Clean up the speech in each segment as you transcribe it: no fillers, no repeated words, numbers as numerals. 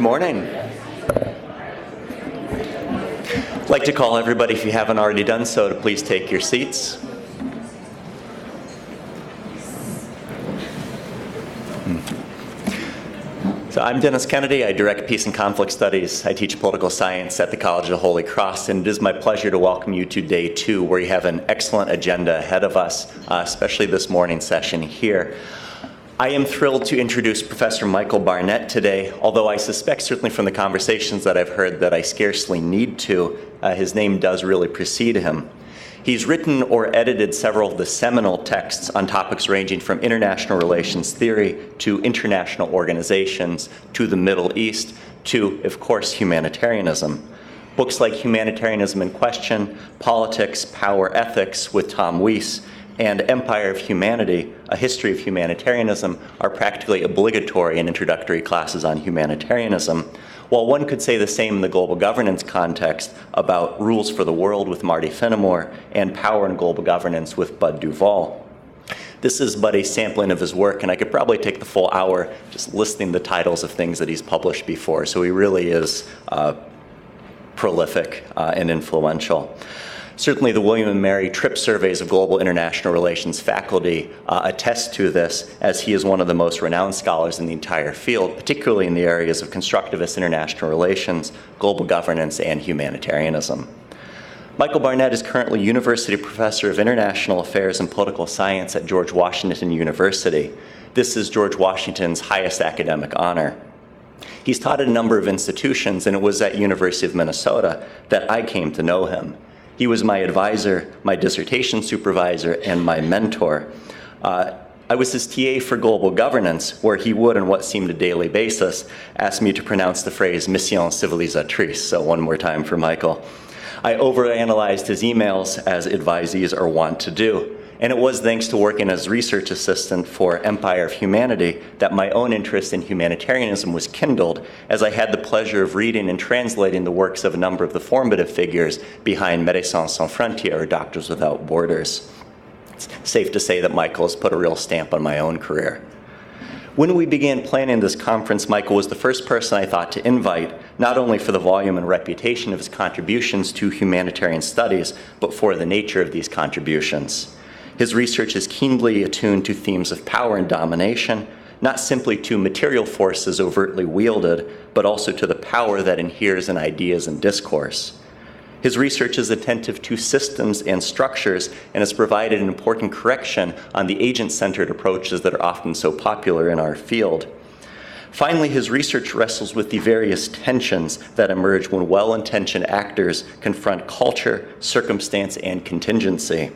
morning. I'd like to call everybody, if you haven't already done so, to please take your seats. So I'm Dennis Kennedy. I direct Peace and Conflict Studies. I teach political science at the College of the Holy Cross, and it is my pleasure to welcome you to day 2, where you have an excellent agenda ahead of us, especially this morning's session here. I am thrilled to introduce Professor Michael Barnett today, although I suspect, certainly from the conversations that I've heard, that I scarcely need to. His name does really precede him. He's written or edited several of the seminal texts on topics ranging from international relations theory to international organizations to the Middle East to, of course, humanitarianism. Books like Humanitarianism in Question, Politics, Power, Ethics with Tom Weiss, and Empire of Humanity, A History of Humanitarianism are practically obligatory in introductory classes on humanitarianism, while one could say the same in the global governance context about Rules for the World with Marty Finnemore and Power and Global Governance with Bud Duvall. This is but a sampling of his work, and I could probably take the full hour just listing the titles of things that he's published before, so he really is prolific and influential. Certainly the William and Mary Tripp surveys of global international relations faculty attest to this, as he is one of the most renowned scholars in the entire field, particularly in the areas of constructivist international relations, global governance, and humanitarianism. Michael Barnett is currently University Professor of International Affairs and Political Science at George Washington University. This is George Washington's highest academic honor. He's taught at a number of institutions, and it was at University of Minnesota that I came to know him. He was my advisor, my dissertation supervisor, and my mentor. I was his TA for global governance, where he would, on what seemed a daily basis, ask me to pronounce the phrase mission civilisatrice. So one more time for Michael. I overanalyzed his emails, as advisees are wont to do. And it was thanks to working as research assistant for Empire of Humanity that my own interest in humanitarianism was kindled, as I had the pleasure of reading and translating the works of a number of the formative figures behind Médecins Sans Frontières, or Doctors Without Borders. It's safe to say that Michael has put a real stamp on my own career. When we began planning this conference, Michael was the first person I thought to invite, not only for the volume and reputation of his contributions to humanitarian studies, but for the nature of these contributions. His research is keenly attuned to themes of power and domination, not simply to material forces overtly wielded, but also to the power that inheres in ideas and discourse. His research is attentive to systems and structures and has provided an important correction on the agent-centered approaches that are often so popular in our field. Finally, his research wrestles with the various tensions that emerge when well-intentioned actors confront culture, circumstance, and contingency.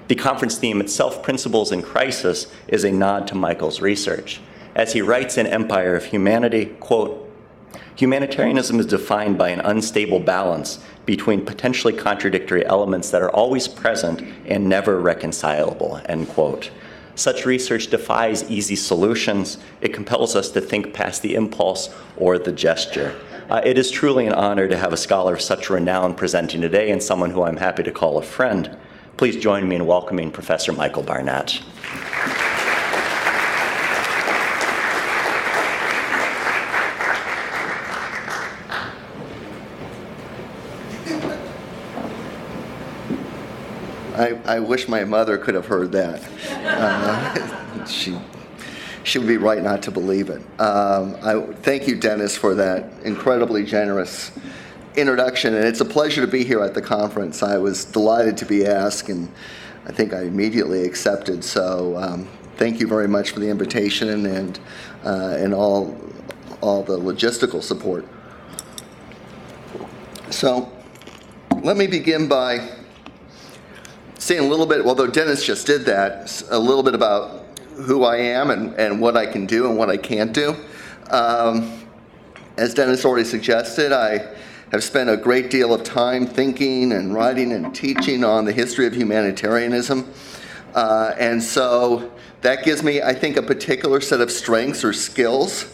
The conference theme itself, Principles in Crisis, is a nod to Michael's research. As he writes in Empire of Humanity, quote, "Humanitarianism is defined by an unstable balance between potentially contradictory elements that are always present and never reconcilable," end quote. Such research defies easy solutions. It compels us to think past the impulse or the gesture. It is truly an honor to have a scholar of such renown presenting today, and someone who I'm happy to call a friend. Please join me in welcoming Professor Michael Barnett. I wish my mother could have heard that. She would be right not to believe it. Thank you, Dennis, for that incredibly generous introduction, and it's a pleasure to be here at the conference. I was delighted to be asked, and I think I immediately accepted. So thank you very much for the invitation and all the logistical support. So let me begin by saying a little bit, although Dennis just did that, a little bit about who I am and what I can do and what I can't do. As Dennis already suggested, I have spent a great deal of time thinking and writing and teaching on the history of humanitarianism. And so that gives me, I think, a particular set of strengths or skills,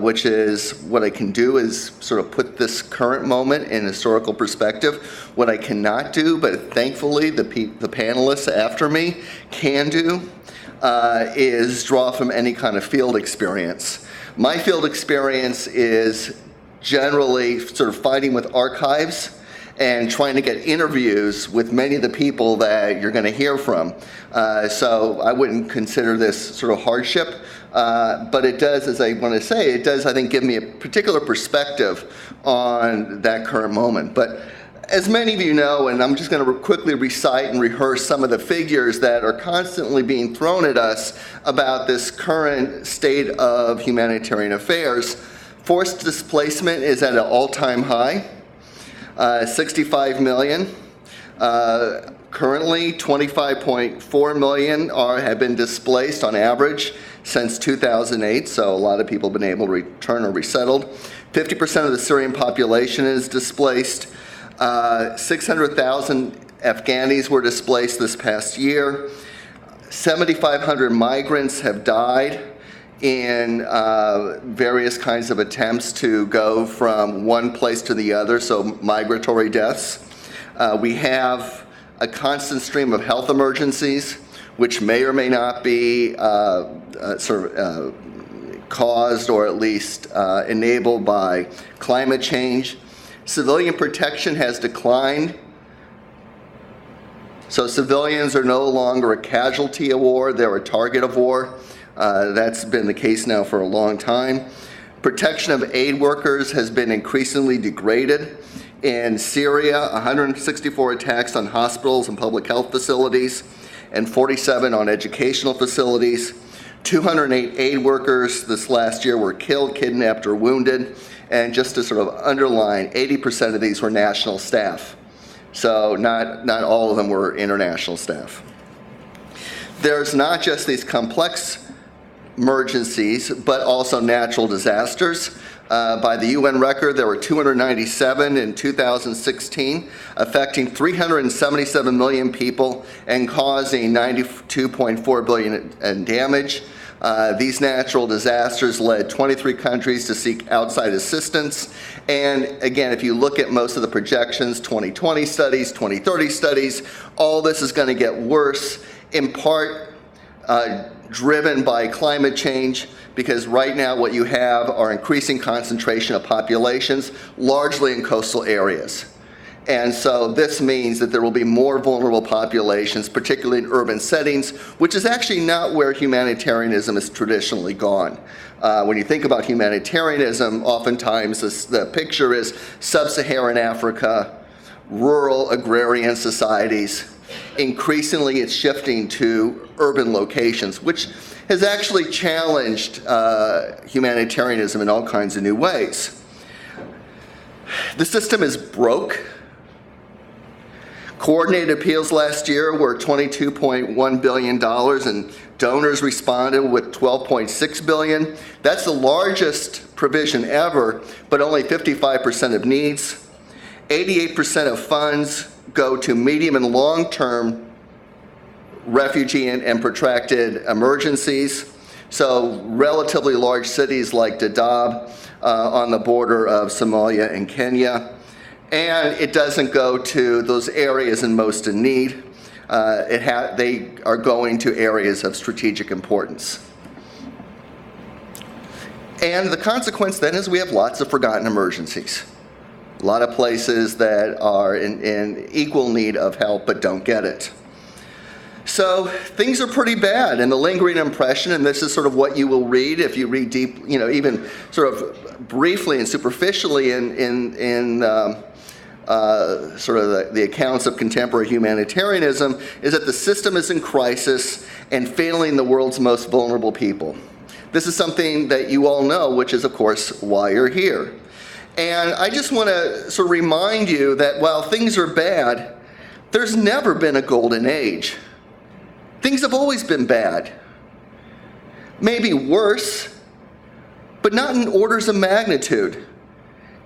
which is what I can do is sort of put this current moment in historical perspective. What I cannot do, but thankfully the panelists after me can do, is draw from any kind of field experience. My field experience is generally sort of fighting with archives and trying to get interviews with many of the people that you're going to hear from. So I wouldn't consider this sort of hardship, but it does, as I want to say, it does, I think, give me a particular perspective on that current moment. But as many of you know, and I'm just going to quickly recite and rehearse some of the figures that are constantly being thrown at us about this current state of humanitarian affairs. Forced displacement is at an all-time high, 65 million. Currently, 25.4 million have been displaced on average since 2008, so a lot of people have been able to return or resettled. 50% of the Syrian population is displaced. 600,000 Afghanis were displaced this past year. 7,500 migrants have died in various kinds of attempts to go from one place to the other, so migratory deaths. We have a constant stream of health emergencies, which may or may not be caused or at least enabled by climate change. Civilian protection has declined. So civilians are no longer a casualty of war, they're a target of war. That's been the case now for a long time. Protection of aid workers has been increasingly degraded. In Syria, 164 attacks on hospitals and public health facilities, and 47 on educational facilities. 208 aid workers this last year were killed, kidnapped, or wounded. And just to sort of underline, 80% of these were national staff. So not all of them were international staff. There's not just these complex emergencies, but also natural disasters. By the UN record, there were 297 in 2016, affecting 377 million people and causing 92.4 billion in damage. These natural disasters led 23 countries to seek outside assistance. And again, if you look at most of the projections, 2020 studies, 2030 studies, all this is going to get worse, in part driven by climate change, because right now what you have are increasing concentration of populations, largely in coastal areas. And so this means that there will be more vulnerable populations, particularly in urban settings, which is actually not where humanitarianism has traditionally gone. When you think about humanitarianism, oftentimes the picture is sub-Saharan Africa, rural agrarian societies. Increasingly, it's shifting to urban locations, which has actually challenged humanitarianism in all kinds of new ways. The system is broke. Coordinated appeals last year were $22.1 billion, and donors responded with $12.6 billion. That's the largest provision ever, but only 55% of needs. 88% of funds go to medium and long-term refugee and protracted emergencies. So relatively large cities like Dadaab on the border of Somalia and Kenya. And it doesn't go to those areas in most in need. They are going to areas of strategic importance. And the consequence then is we have lots of forgotten emergencies. A lot of places that are in equal need of help but don't get it. So things are pretty bad, and the lingering impression, and this is sort of what you will read if you read deep, even sort of briefly and superficially in sort of the accounts of contemporary humanitarianism, is that the system is in crisis and failing the world's most vulnerable people. This is something that you all know, which is, of course, why you're here. And I just want to sort of remind you that while things are bad, there's never been a golden age. Things have always been bad. Maybe worse, but not in orders of magnitude.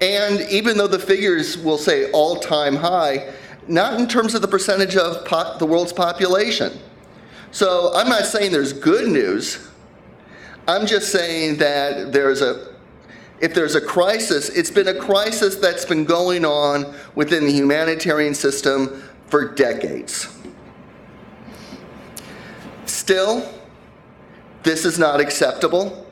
And even though the figures will say all-time high, not in terms of the percentage of the world's population. So I'm not saying there's good news. I'm just saying that if there's a crisis, it's been a crisis that's been going on within the humanitarian system for decades. Still, this is not acceptable.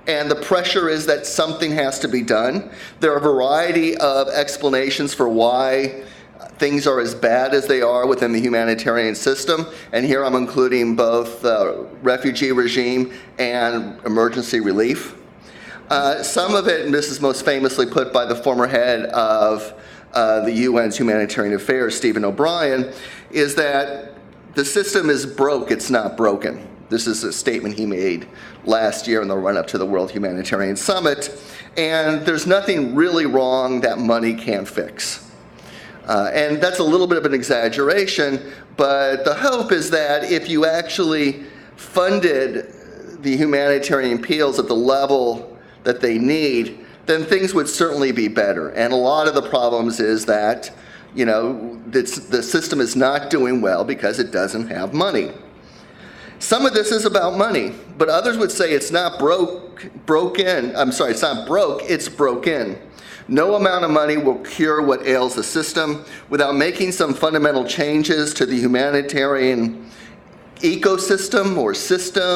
and the pressure is that something has to be done. There are a variety of explanations for why things are as bad as they are within the humanitarian system, and here I'm including both refugee regime and emergency relief. Some of it, and this is most famously put by the former head of the UN's Humanitarian Affairs, Stephen O'Brien, is that the system is broke, it's not broken. This is a statement he made last year in the run-up to the World Humanitarian Summit, and there's nothing really wrong that money can't fix. And that's a little bit of an exaggeration, but the hope is that if you actually funded the humanitarian appeals at the level that they need, then things would certainly be better. And a lot of the problems is that, the system is not doing well because it doesn't have money. Some of this is about money, but others would say it's not broken, it's broken. No amount of money will cure what ails the system. Without making some fundamental changes to the humanitarian ecosystem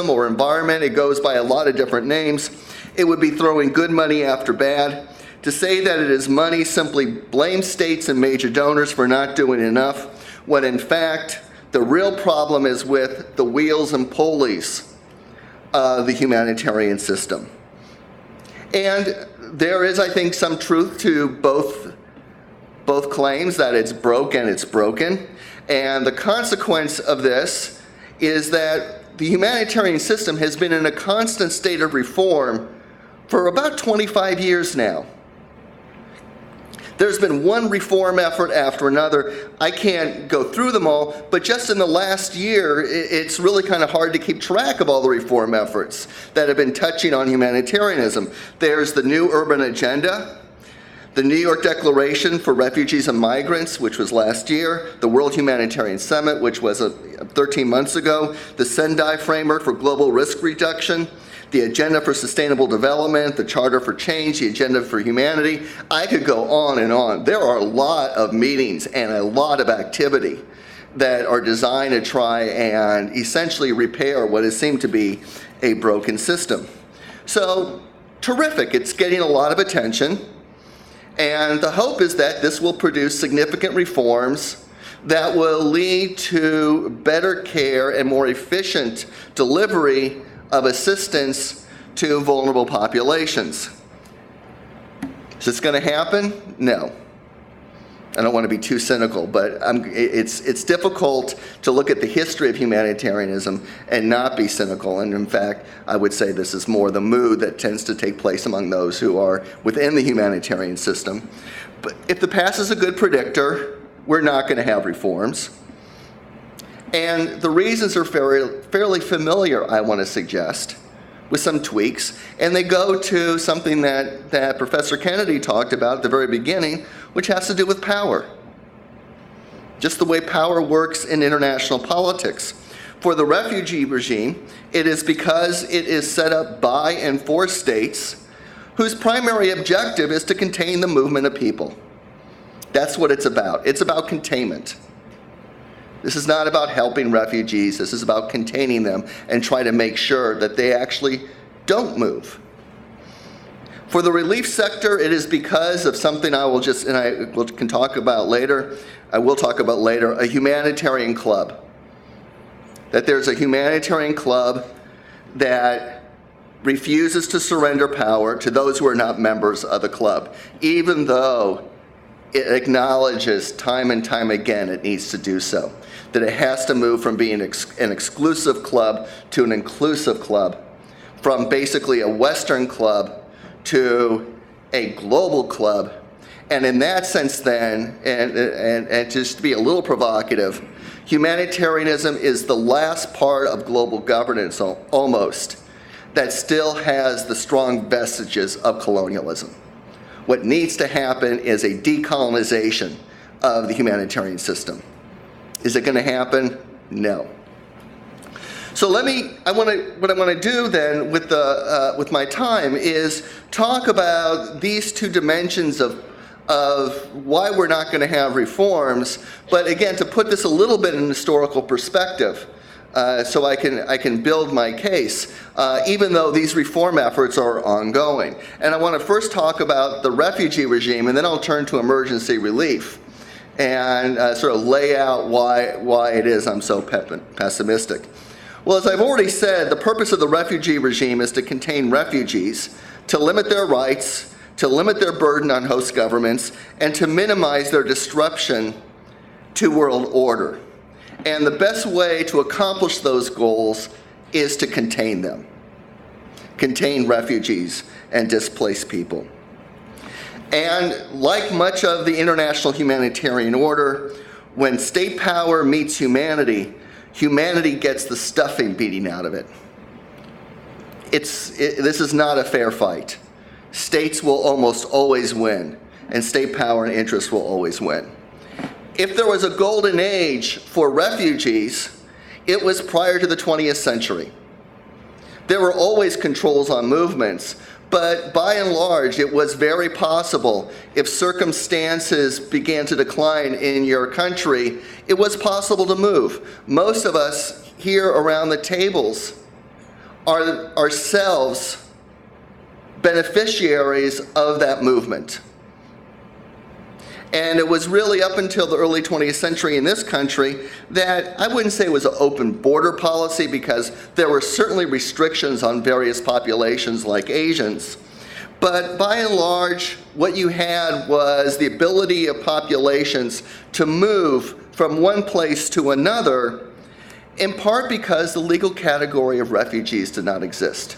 or environment, it goes by a lot of different names, it would be throwing good money after bad. To say that it is money simply blames states and major donors for not doing enough, when in fact, the real problem is with the wheels and pulleys of the humanitarian system. And there is, I think, some truth to both claims that it's broken. And the consequence of this is that the humanitarian system has been in a constant state of reform for about 25 years now. There's been one reform effort after another. I can't go through them all, but just in the last year, it's really kind of hard to keep track of all the reform efforts that have been touching on humanitarianism. There's the new urban agenda, the New York Declaration for Refugees and Migrants, which was last year, the World Humanitarian Summit, which was 13 months ago, the Sendai Framework for Global Risk Reduction, the Agenda for Sustainable Development, the Charter for Change, the Agenda for Humanity. I could go on and on. There are a lot of meetings and a lot of activity that are designed to try and essentially repair what has seemed to be a broken system. So, terrific. It's getting a lot of attention. And the hope is that this will produce significant reforms that will lead to better care and more efficient delivery of assistance to vulnerable populations. Is this going to happen? No. I don't want to be too cynical, but it's difficult to look at the history of humanitarianism and not be cynical. And in fact, I would say this is more the mood that tends to take place among those who are within the humanitarian system. But if the past is a good predictor, we're not going to have reforms. And the reasons are fairly familiar, I want to suggest, with some tweaks. And they go to something that Professor Kennedy talked about at the very beginning, which has to do with power. Just the way power works in international politics. For the refugee regime, it is because it is set up by and for states whose primary objective is to contain the movement of people. That's what it's about. It's about containment. This is not about helping refugees. This is about containing them and trying to make sure that they actually don't move. For the relief sector, it is because of something I will talk about later, a humanitarian club. That there's a humanitarian club that refuses to surrender power to those who are not members of the club, even though it acknowledges time and time again it needs to do so. That it has to move from being an exclusive club to an inclusive club, from basically a Western club to a global club. And in that sense then, and just to be a little provocative, humanitarianism is the last part of global governance almost that still has the strong vestiges of colonialism. What needs to happen is a decolonization of the humanitarian system. Is it going to happen? No. So what I want to do then with my time is talk about these two dimensions of why we're not going to have reforms, but again, to put this a little bit in historical perspective. so I can build my case, even though these reform efforts are ongoing. And I want to first talk about the refugee regime, and then I'll turn to emergency relief and sort of lay out why it is I'm so pessimistic. Well, as I've already said, the purpose of the refugee regime is to contain refugees, to limit their rights, to limit their burden on host governments, and to minimize their disruption to world order. And the best way to accomplish those goals is to contain them, contain refugees and displaced people. And like much of the international humanitarian order, when state power meets humanity, humanity gets the stuffing beating out of it. This is not a fair fight. States will almost always win, and state power and interest will always win. If there was a golden age for refugees, it was prior to the 20th century. There were always controls on movements, but by and large, it was very possible, if circumstances began to decline in your country, it was possible to move. Most of us here around the tables are ourselves beneficiaries of that movement. And it was really up until the early 20th century in this country that I wouldn't say it was an open border policy, because there were certainly restrictions on various populations like Asians. But by and large, what you had was the ability of populations to move from one place to another, in part because the legal category of refugees did not exist.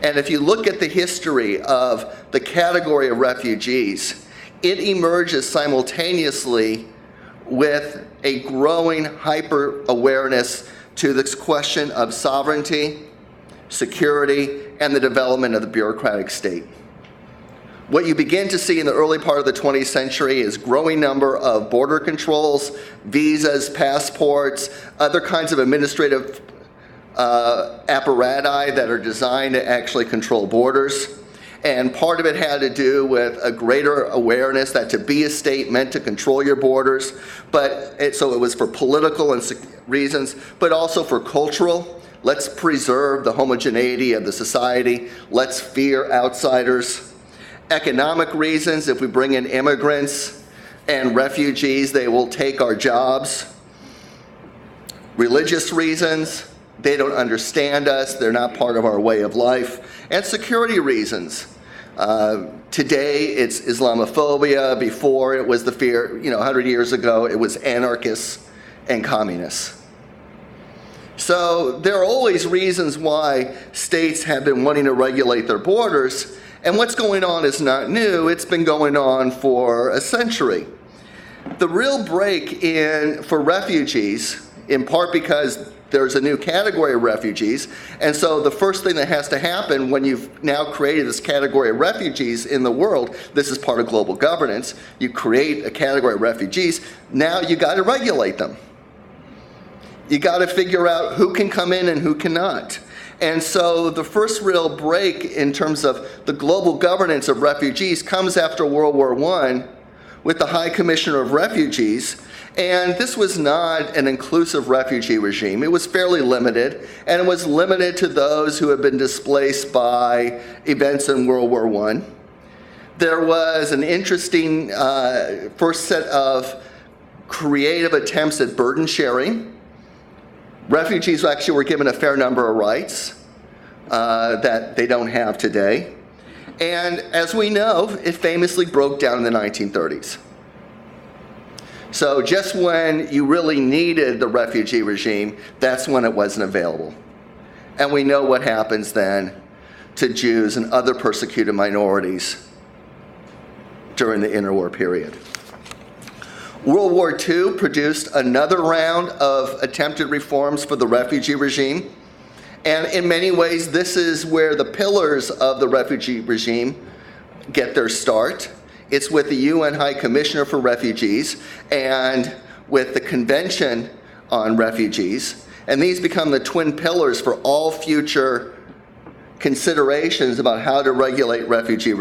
And if you look at the history of the category of refugees, it emerges simultaneously with a growing hyper-awareness to this question of sovereignty, security, and the development of the bureaucratic state. What you begin to see in the early part of the 20th century is growing number of border controls, visas, passports, other kinds of administrative apparati that are designed to actually control borders. And part of it had to do with a greater awareness that to be a state meant to control your borders. So it was for political and reasons, but also for cultural. Let's preserve the homogeneity of the society. Let's fear outsiders. Economic reasons, if we bring in immigrants and refugees, they will take our jobs. Religious reasons, they don't understand us, they're not part of our way of life. And security reasons. Today it's Islamophobia. Before it was the fear, 100 years ago it was anarchists and communists. So there are always reasons why states have been wanting to regulate their borders, and what's going on is not new. It's been going on for a century. The real break for refugees, in part because there's a new category of refugees, and so the first thing that has to happen when you've now created this category of refugees in the world, this is part of global governance, you create a category of refugees, now you got to regulate them. You got to figure out who can come in and who cannot. And so the first real break in terms of the global governance of refugees comes after World War I with the High Commissioner of Refugees. And this was not an inclusive refugee regime. It was fairly limited, and it was limited to those who had been displaced by events in World War I. There was an interesting first set of creative attempts at burden sharing. Refugees actually were given a fair number of rights that they don't have today. And as we know, it famously broke down in the 1930s. So just when you really needed the refugee regime, that's when it wasn't available. And we know what happens then to Jews and other persecuted minorities during the interwar period. World War II produced another round of attempted reforms for the refugee regime. And in many ways, this is where the pillars of the refugee regime get their start. It's with the UN High Commissioner for Refugees and with the Convention on Refugees. And these become the twin pillars for all future considerations about how to regulate refugees.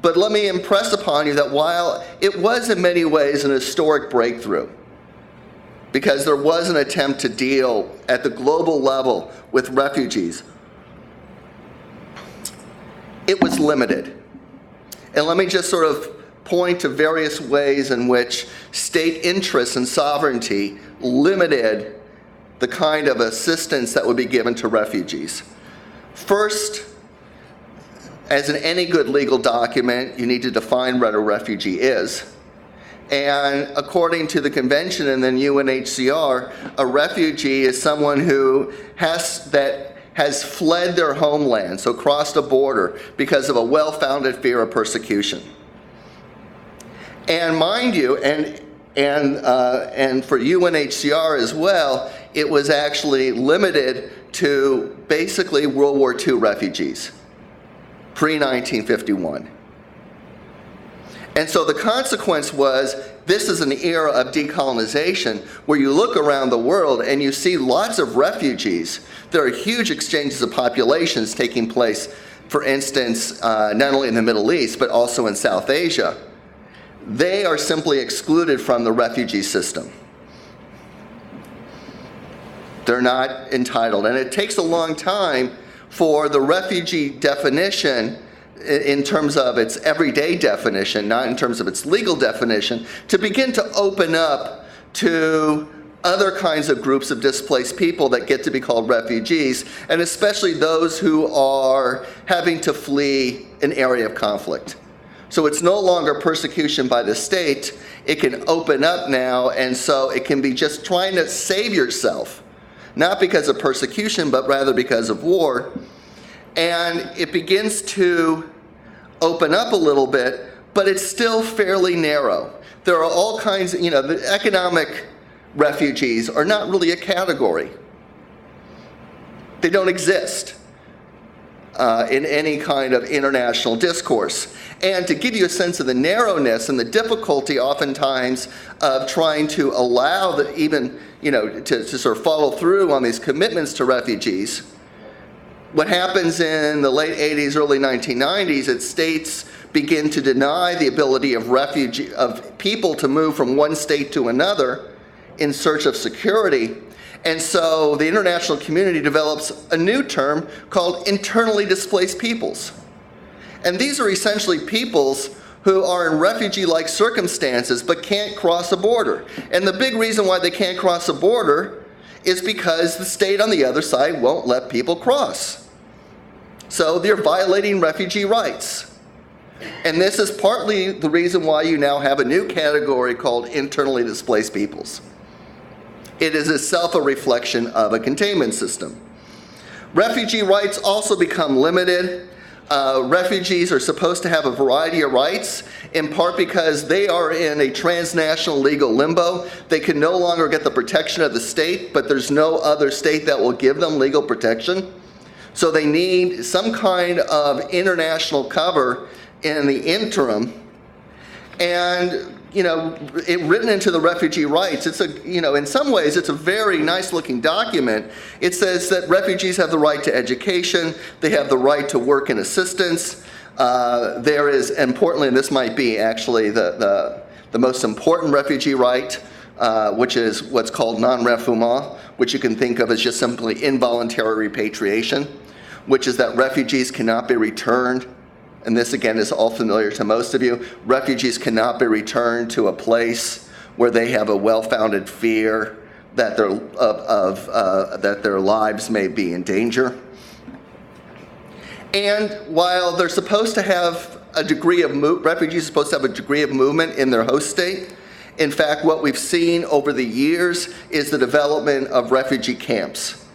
But let me impress upon you that while it was in many ways an historic breakthrough, because there was an attempt to deal at the global level with refugees, it was limited. And let me just sort of point to various ways in which state interests and sovereignty limited the kind of assistance that would be given to refugees. First, as in any good legal document, you need to define what a refugee is. And according to the convention and then UNHCR, a refugee is someone who has fled their homeland, so crossed a border because of a well-founded fear of persecution. And mind you, and for UNHCR as well, it was actually limited to basically World War II refugees, pre-1951. And so the consequence was, this is an era of decolonization where you look around the world and you see lots of refugees. There are huge exchanges of populations taking place, for instance, not only in the Middle East, but also in South Asia. They are simply excluded from the refugee system. They're not entitled. And it takes a long time for the refugee definition, in terms of its everyday definition, not in terms of its legal definition, to begin to open up to other kinds of groups of displaced people that get to be called refugees, and especially those who are having to flee an area of conflict. So it's no longer persecution by the state. It can open up now, and so it can be just trying to save yourself, not because of persecution, but rather because of war. And it begins to open up a little bit, but it's still fairly narrow. There are all kinds, the economic refugees are not really a category. They don't exist in any kind of international discourse. And to give you a sense of the narrowness and the difficulty oftentimes of trying to allow to sort of follow through on these commitments to refugees, what happens in the late 80s, early 1990s, is states begin to deny the ability of people to move from one state to another in search of security. And so the international community develops a new term called internally displaced peoples. And these are essentially peoples who are in refugee-like circumstances but can't cross a border. And the big reason why they can't cross a border is because the state on the other side won't let people cross. So they're violating refugee rights. And this is partly the reason why you now have a new category called internally displaced peoples. It is itself a reflection of a containment system. Refugee rights also become limited. Refugees are supposed to have a variety of rights, in part because they are in a transnational legal limbo. They can no longer get the protection of the state, but there's no other state that will give them legal protection. So they need some kind of international cover in the interim. And written into the refugee rights, it's in some ways, it's a very nice looking document. It says that refugees have the right to education, they have the right to work and assistance. There is, importantly, and this might be actually the most important refugee right, which is what's called non-refoulement, which you can think of as just simply involuntary repatriation, which is that refugees cannot be returned. And this, again, is all familiar to most of you. Refugees cannot be returned to a place where they have a well-founded fear that their lives may be in danger. And while they're supposed to have a degree of refugees are supposed to have a degree of movement in their host state, in fact, what we've seen over the years is the development of refugee camps.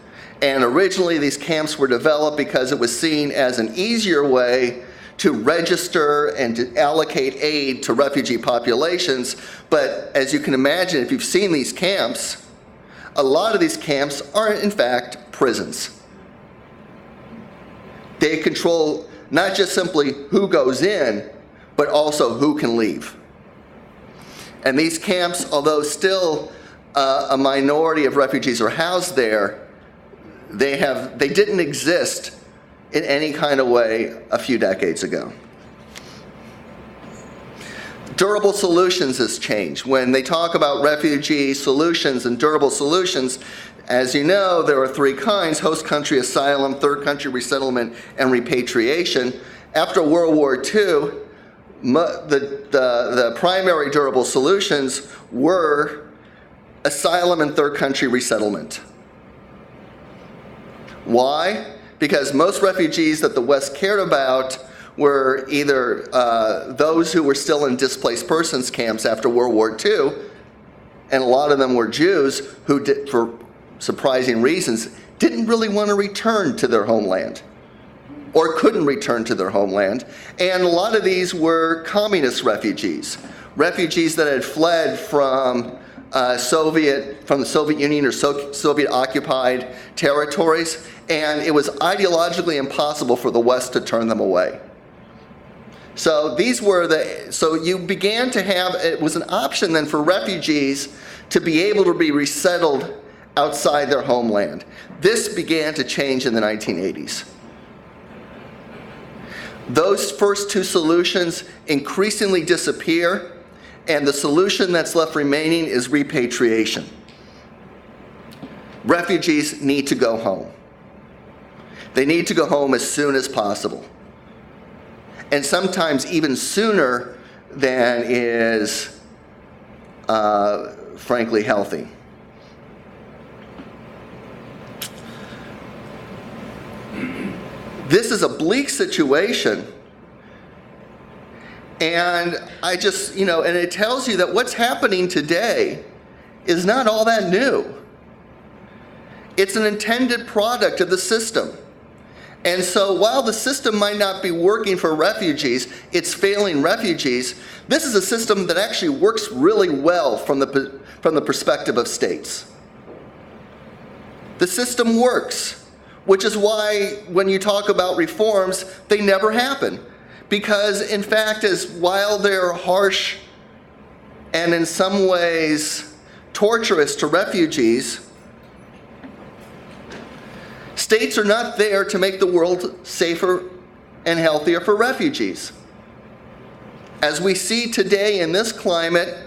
And originally, these camps were developed because it was seen as an easier way to register and to allocate aid to refugee populations. But as you can imagine, if you've seen these camps, a lot of these camps are in fact prisons. They control not just simply who goes in, but also who can leave. And these camps, although still a minority of refugees are housed there, they didn't exist in any kind of way a few decades ago. Durable solutions has changed. When they talk about refugee solutions and durable solutions, as you know, there are three kinds: host country asylum, third country resettlement, and repatriation. After World War II, the primary durable solutions were asylum and third country resettlement. Why? Because most refugees that the West cared about were either those who were still in displaced persons camps after World War II, and a lot of them were Jews who, for surprising reasons, didn't really want to return to their homeland or couldn't return to their homeland. And a lot of these were communist refugees, refugees that had fled from the Soviet Union or Soviet-occupied territories, and it was ideologically impossible for the West to turn them away. So so you began to have, it was an option then for refugees to be able to be resettled outside their homeland. This began to change in the 1980s. Those first two solutions increasingly disappear, and the solution that's left remaining is repatriation. Refugees need to go home. They need to go home as soon as possible, and sometimes even sooner than is frankly healthy. This is a bleak situation, and and it tells you that what's happening today is not all that new. It's an intended product of the system. And so while the system might not be working for refugees, it's failing refugees. This is a system that actually works really well from the perspective of states. The system works, which is why when you talk about reforms, they never happen. Because in fact, while they're harsh and in some ways torturous to refugees, states are not there to make the world safer and healthier for refugees. As we see today in this climate,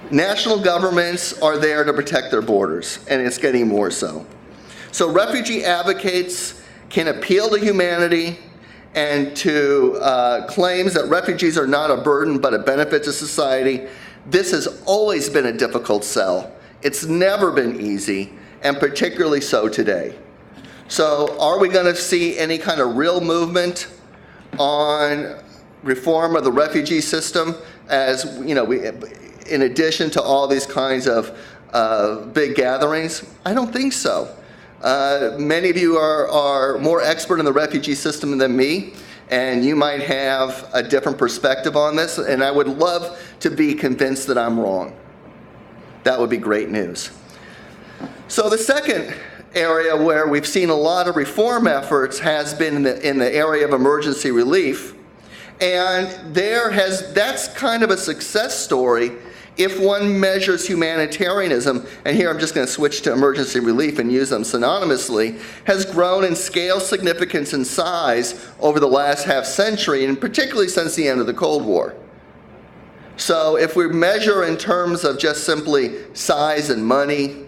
national governments are there to protect their borders, and it's getting more so. So refugee advocates can appeal to humanity and to claims that refugees are not a burden but a benefit to society. This has always been a difficult sell. It's never been easy, and particularly so today. So are we going to see any kind of real movement on reform of the refugee system, as in addition to all these kinds of big gatherings? I don't think so. Many of you are more expert in the refugee system than me, and you might have a different perspective on this, and I would love to be convinced that I'm wrong. That would be great news. So the second area where we've seen a lot of reform efforts has been in the area of emergency relief, and that's kind of a success story if one measures humanitarianism, and here I'm just going to switch to emergency relief and use them synonymously, has grown in scale, significance, and size over the last half century, and particularly since the end of the Cold War. So if we measure in terms of just simply size and money,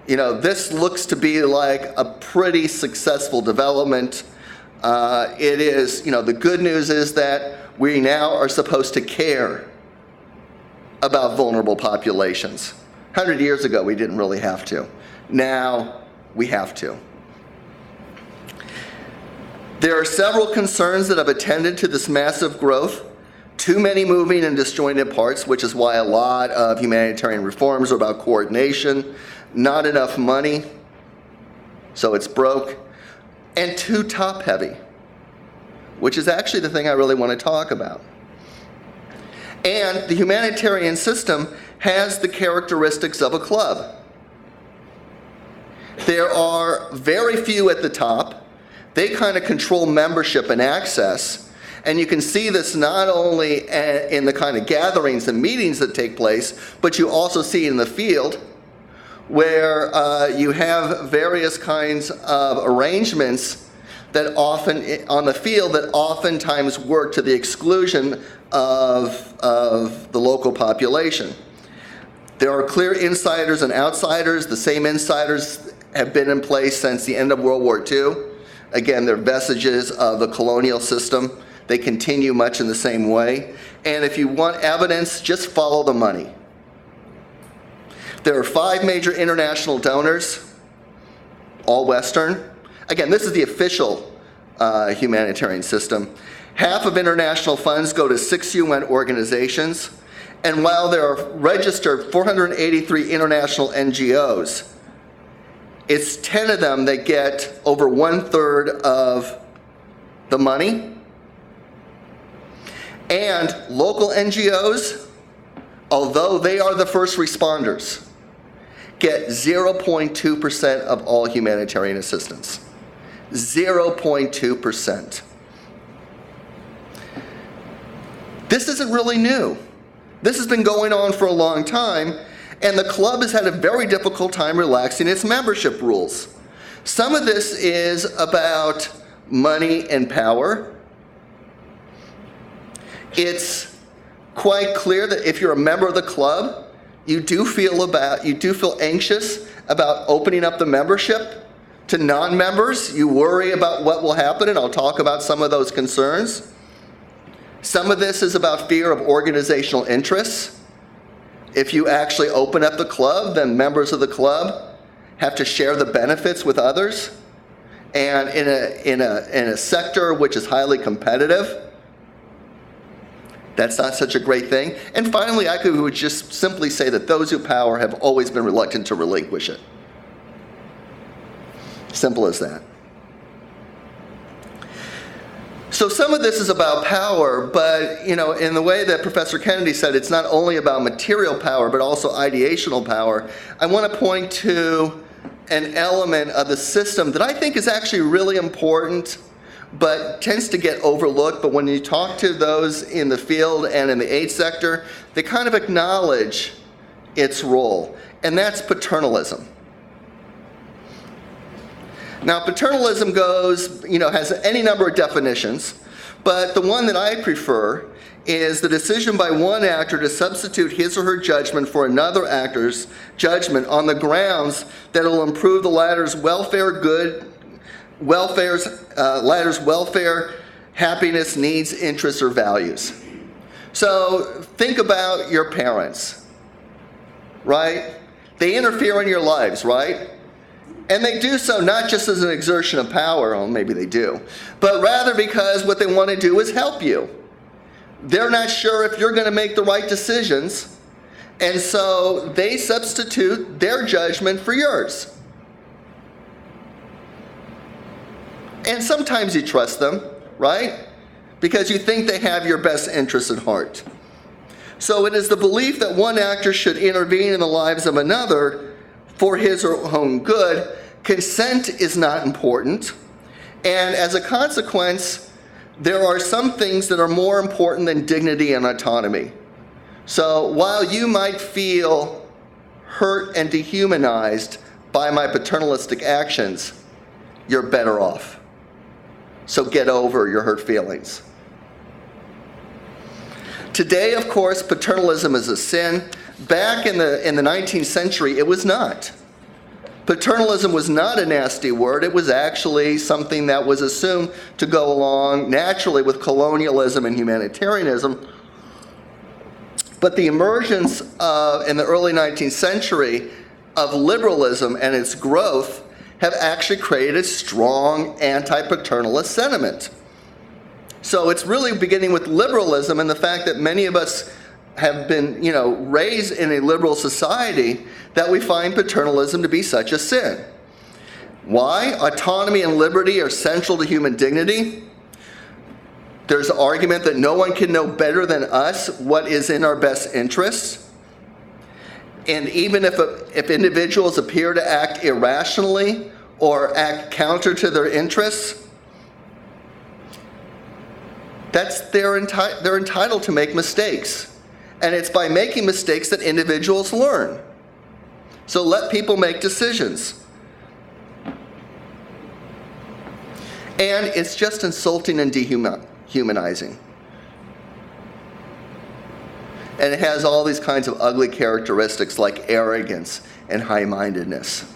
this looks to be like a pretty successful development. It is, the good news is that we now are supposed to care about vulnerable populations. 100 years ago, we didn't really have to. Now, we have to. There are several concerns that have attended to this massive growth. Too many moving and disjointed parts, which is why a lot of humanitarian reforms are about coordination. Not enough money, so it's broke. And too top-heavy, which is actually the thing I really want to talk about. And the humanitarian system has the characteristics of a club. There are very few at the top. They kind of control membership and access. And you can see this not only in the kind of gatherings and meetings that take place, but you also see it in the field, where you have various kinds of arrangements that often, on the field, that oftentimes work to the exclusion of the local population. There are clear insiders and outsiders. The same insiders have been in place since the end of World War II. Again, they're vestiges of the colonial system. They continue much in the same way. And if you want evidence, just follow the money. There are 5 major international donors, all Western. Again, this is the official humanitarian system. Half of international funds go to 6 UN organizations. And while there are registered 483 international NGOs, it's 10 of them that get over 1/3 of the money. And local NGOs, although they are the first responders, get 0.2% of all humanitarian assistance. 0.2%. This isn't really new. This has been going on for a long time, and the club has had a very difficult time relaxing its membership rules. Some of this is about money and power. It's quite clear that if you're a member of the club, you do feel anxious about opening up the membership to non-members. You worry about what will happen, and I'll talk about some of those concerns. Some of this is about fear of organizational interests. If you actually open up the club, then members of the club have to share the benefits with others. And in a sector which is highly competitive, that's not such a great thing. And finally, I would just simply say that those who power have always been reluctant to relinquish it. Simple as that. So some of this is about power, but in the way that Professor Kennedy said, it's not only about material power, but also ideational power. I want to point to an element of the system that I think is actually really important, but tends to get overlooked. But when you talk to those in the field and in the aid sector, they kind of acknowledge its role, and that's paternalism. Now, paternalism has any number of definitions, but the one that I prefer is the decision by one actor to substitute his or her judgment for another actor's judgment on the grounds that it will improve the latter's welfare, happiness, needs, interests, or values. So think about your parents, right? They interfere in your lives, right? And they do so not just as an exertion of power, or maybe they do, but rather because what they want to do is help you. They're not sure if you're going to make the right decisions, and so they substitute their judgment for yours. And sometimes you trust them, right? Because you think they have your best interests at heart. So it is the belief that one actor should intervene in the lives of another for his or her own good. Consent is not important, and as a consequence, there are some things that are more important than dignity and autonomy. So while you might feel hurt and dehumanized by my paternalistic actions, you're better off. So get over your hurt feelings. Today, of course, paternalism is a sin. Back in the 19th century, it was not. Paternalism was not a nasty word. It was actually something that was assumed to go along naturally with colonialism and humanitarianism. But the emergence in the early 19th century of liberalism and its growth have actually created a strong anti-paternalist sentiment. So it's really beginning with liberalism and the fact that many of us have been, raised in a liberal society that we find paternalism to be such a sin. Why? Autonomy and liberty are central to human dignity. There's an argument that no one can know better than us what is in our best interests. And even if individuals appear to act irrationally or act counter to their interests, they're entitled to make mistakes. And it's by making mistakes that individuals learn. So let people make decisions. And it's just insulting and dehumanizing. And it has all these kinds of ugly characteristics like arrogance and high-mindedness.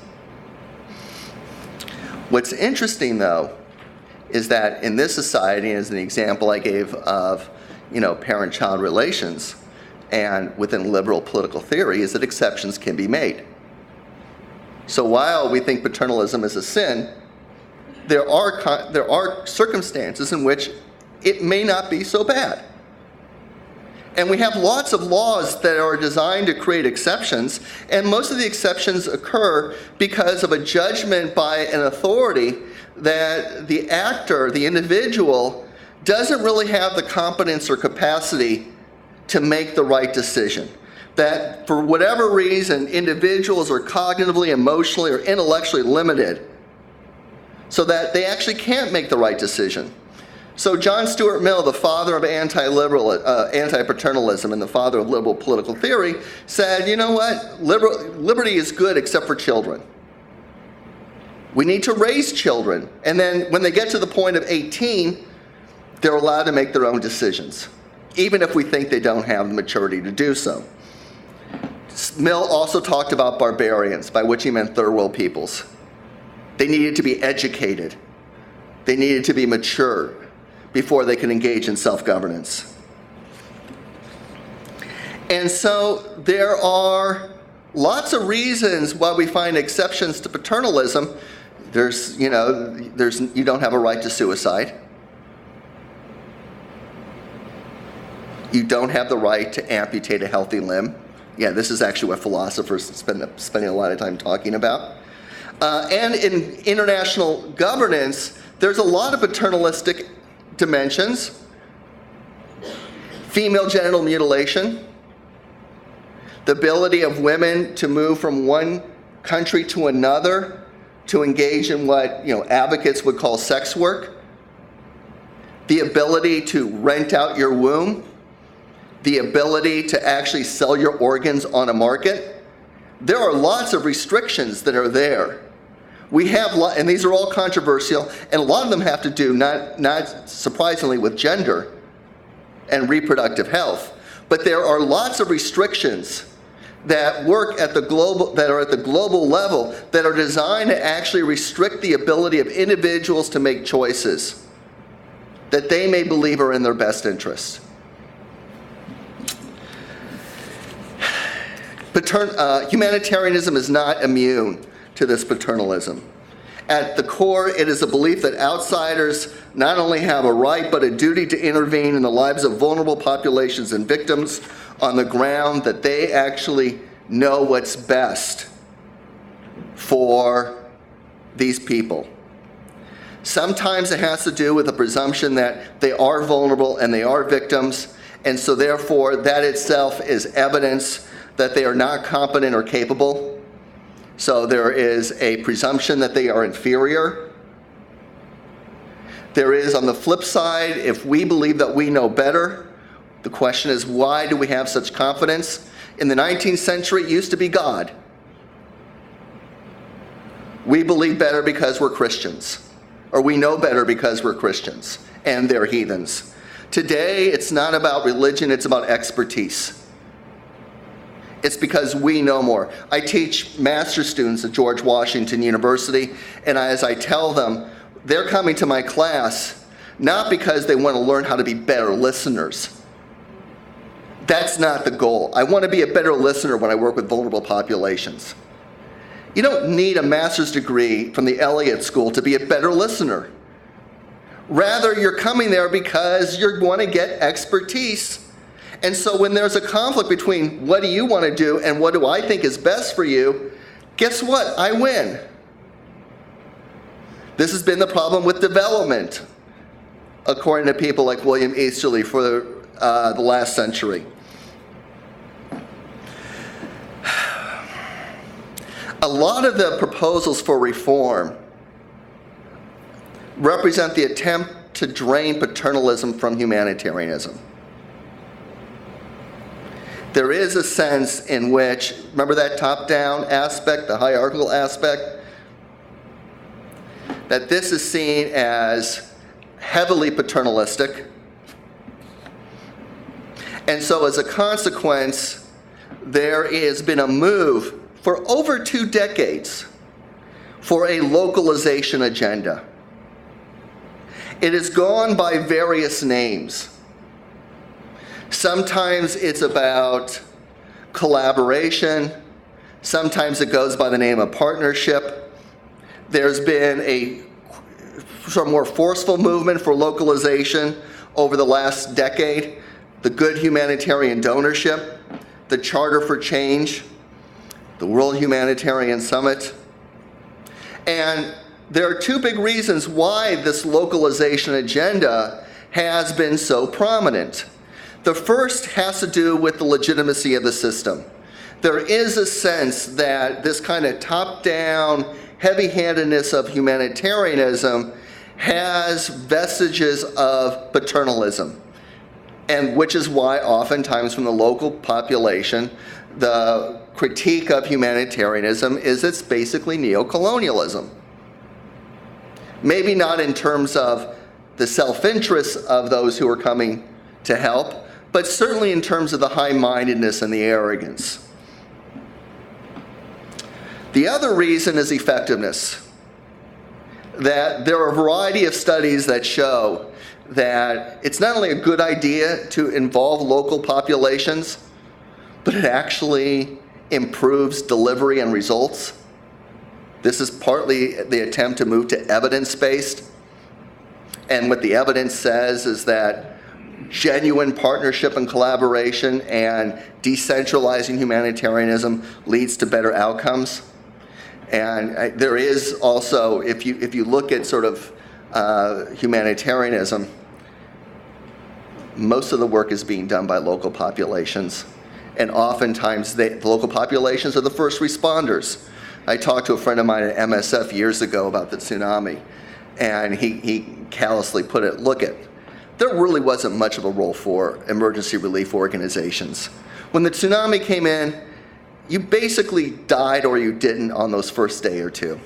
What's interesting, though, is that in this society, as an example I gave of, parent-child relations, and within liberal political theory, is that exceptions can be made. So while we think paternalism is a sin, there are circumstances in which it may not be so bad. And we have lots of laws that are designed to create exceptions, and most of the exceptions occur because of a judgment by an authority that the actor, the individual, doesn't really have the competence or capacity to make the right decision. That for whatever reason, individuals are cognitively, emotionally, or intellectually limited so that they actually can't make the right decision. So John Stuart Mill, the father of anti-paternalism and the father of liberal political theory, said, you know what? Liberty is good except for children. We need to raise children. And then when they get to the point of 18, they're allowed to make their own decisions, even if we think they don't have the maturity to do so. Mill also talked about barbarians, by which he meant third world peoples. They needed to be educated. They needed to be mature before they could engage in self-governance. And so there are lots of reasons why we find exceptions to paternalism. You don't have a right to suicide. You don't have the right to amputate a healthy limb. Yeah, this is actually what philosophers spending a lot of time talking about. And in international governance, there's a lot of paternalistic dimensions. Female genital mutilation, the ability of women to move from one country to another to engage in what advocates would call sex work, the ability to rent out your womb, the ability to actually sell your organs on a market. There are lots of restrictions that are there. We have, and these are all controversial, and a lot of them have to do, not surprisingly, with gender and reproductive health. But there are lots of restrictions that work at the global level that are designed to actually restrict the ability of individuals to make choices that they may believe are in their best interest. Humanitarianism is not immune to this paternalism. At the core, it is a belief that outsiders not only have a right but a duty to intervene in the lives of vulnerable populations and victims on the ground that they actually know what's best for these people. Sometimes it has to do with a presumption that they are vulnerable and they are victims, and so therefore that itself is evidence that they are not competent or capable. So there is a presumption that they are inferior. There is, on the flip side, if we believe that we know better, the question is, why do we have such confidence? In the 19th century, it used to be God. We believe better because we're Christians, or we know better because we're Christians, and they're heathens. Today, it's not about religion, it's about expertise. It's because we know more. I teach master's students at George Washington University, and as I tell them, they're coming to my class not because they want to learn how to be better listeners. That's not the goal. I want to be a better listener when I work with vulnerable populations. You don't need a master's degree from the Elliott School to be a better listener. Rather, you're coming there because you want to get expertise. And so when there's a conflict between what do you want to do and what do I think is best for you, guess what? I win. This has been the problem with development, according to people like William Easterly for the last century. A lot of the proposals for reform represent the attempt to drain paternalism from humanitarianism. There is a sense in which, remember that top-down aspect, the hierarchical aspect? that this is seen as heavily paternalistic. And so as a consequence, there has been a move for over 2 decades for a localization agenda. It has gone by various names. Sometimes it's about collaboration. Sometimes it goes by the name of partnership. There's been a sort of more forceful movement for localization over the last decade. The Good Humanitarian Donorship, the Charter for Change, the World Humanitarian Summit. And there are 2 big reasons why this localization agenda has been so prominent. The first has to do with the legitimacy of the system. There is a sense that this kind of top-down, heavy-handedness of humanitarianism has vestiges of paternalism, and which is why oftentimes from the local population, the critique of humanitarianism is it's basically neocolonialism. Maybe not in terms of the self-interest of those who are coming to help, but certainly in terms of the high-mindedness and the arrogance. The other reason is effectiveness. That there are a variety of studies that show that it's not only a good idea to involve local populations, but it actually improves delivery and results. This is partly the attempt to move to evidence-based. And what the evidence says is that genuine partnership and collaboration and decentralizing humanitarianism leads to better outcomes. And there is also, if you look at sort of humanitarianism, most of the work is being done by local populations. And oftentimes the local populations are the first responders. I talked to a friend of mine at MSF years ago about the tsunami, and he callously put it, look it, there really wasn't much of a role for emergency relief organizations. When the tsunami came in, you basically died or you didn't on those first day or 2.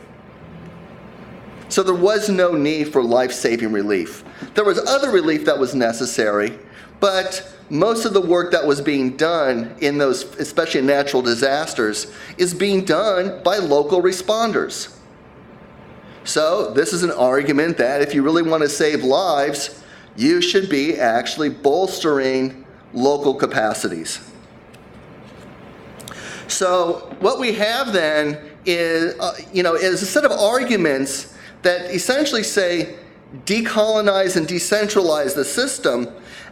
So there was no need for life-saving relief. There was other relief that was necessary, but most of the work that was being done in those, especially in natural disasters, is being done by local responders. So this is an argument that if you really want to save lives, you should be actually bolstering local capacities. So what we have then is, is a set of arguments that essentially say decolonize and decentralize the system.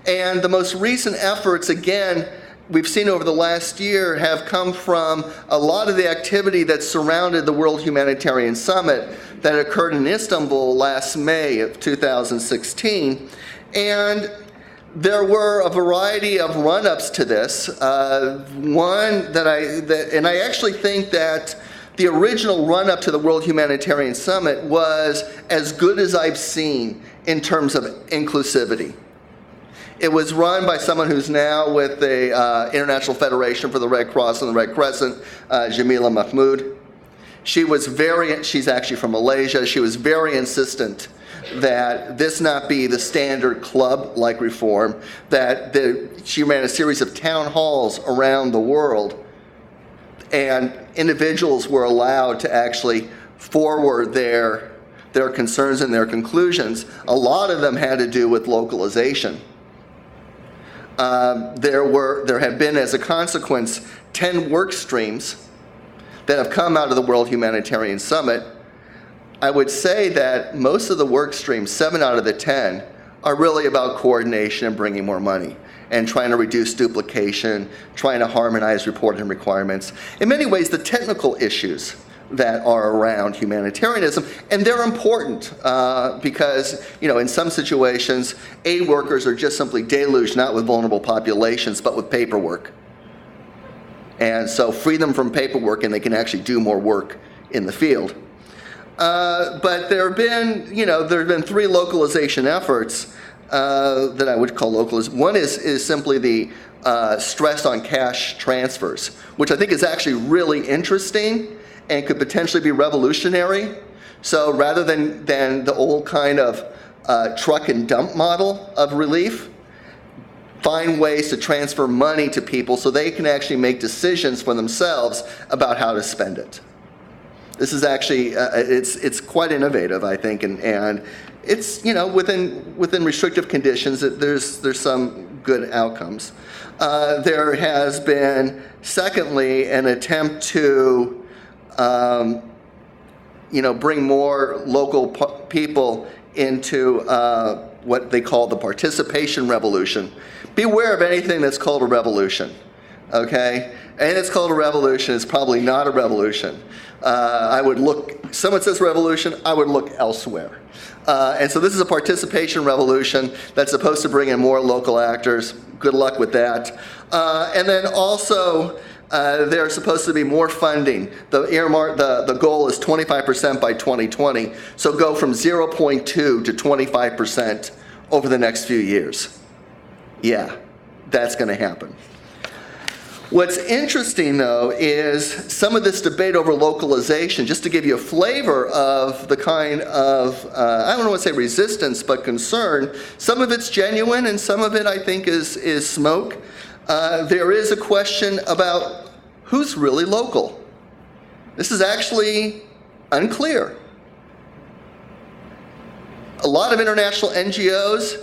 And the most recent efforts, again, we've seen over the last year have come from a lot of the activity that surrounded the World Humanitarian Summit that occurred in Istanbul last May of 2016. And there were a variety of run-ups to this. And I actually think that the original run-up to the World Humanitarian Summit was as good as I've seen in terms of inclusivity. It was run by someone who's now with the International Federation for the Red Cross and the Red Crescent, Jamila Mahmood. She's actually from Malaysia. She was very insistent that this not be the standard club-like reform, she ran a series of town halls around the world, and individuals were allowed to actually forward their concerns and their conclusions. A lot of them had to do with localization. There have been, as a consequence, 10 work streams that have come out of the World Humanitarian Summit. I would say that most of the work streams, 7 out of the 10, are really about coordination and bringing more money and trying to reduce duplication, trying to harmonize reporting requirements. In many ways, the technical issues that are around humanitarianism, and they're important because, in some situations, aid workers are just simply deluged not with vulnerable populations, but with paperwork. And so free them from paperwork and they can actually do more work in the field. But there have been 3 localization efforts that I would call localization. One is simply the stress on cash transfers, which I think is actually really interesting and could potentially be revolutionary. So rather than the old kind of truck and dump model of relief, find ways to transfer money to people so they can actually make decisions for themselves about how to spend it. This is actually, it's quite innovative, I think, and it's, within restrictive conditions, there's some good outcomes. There has been, secondly, an attempt to, bring more local people into what they call the participation revolution. Beware of anything that's called a revolution, okay? Anything that's called a revolution is probably not a revolution. Someone says revolution, I would look elsewhere. And so this is a participation revolution that's supposed to bring in more local actors. Good luck with that. And then also, there's supposed to be more funding. The goal is 25% by 2020. So go from 0.2 to 25% over the next few years. Yeah, that's going to happen. What's interesting, though, is some of this debate over localization, just to give you a flavor of the kind of, I don't want to say resistance, but concern. Some of it's genuine, and some of it, I think, is smoke. There is a question about who's really local. This is actually unclear. A lot of international NGOs,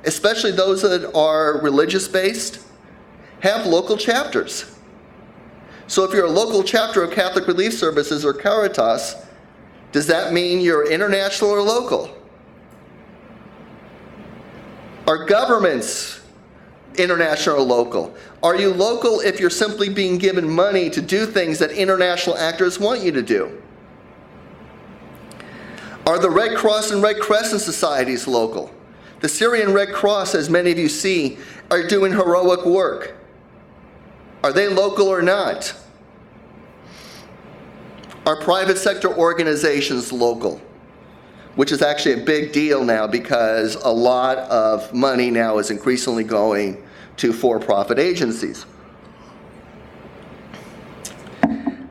especially those that are religious-based, have local chapters. So if you're a local chapter of Catholic Relief Services or Caritas, does that mean you're international or local? Are governments international or local? Are you local if you're simply being given money to do things that international actors want you to do? Are the Red Cross and Red Crescent societies local? The Syrian Red Cross, as many of you see, are doing heroic work. Are they local or not? Are private sector organizations local? Which is actually a big deal now because a lot of money now is increasingly going to for-profit agencies.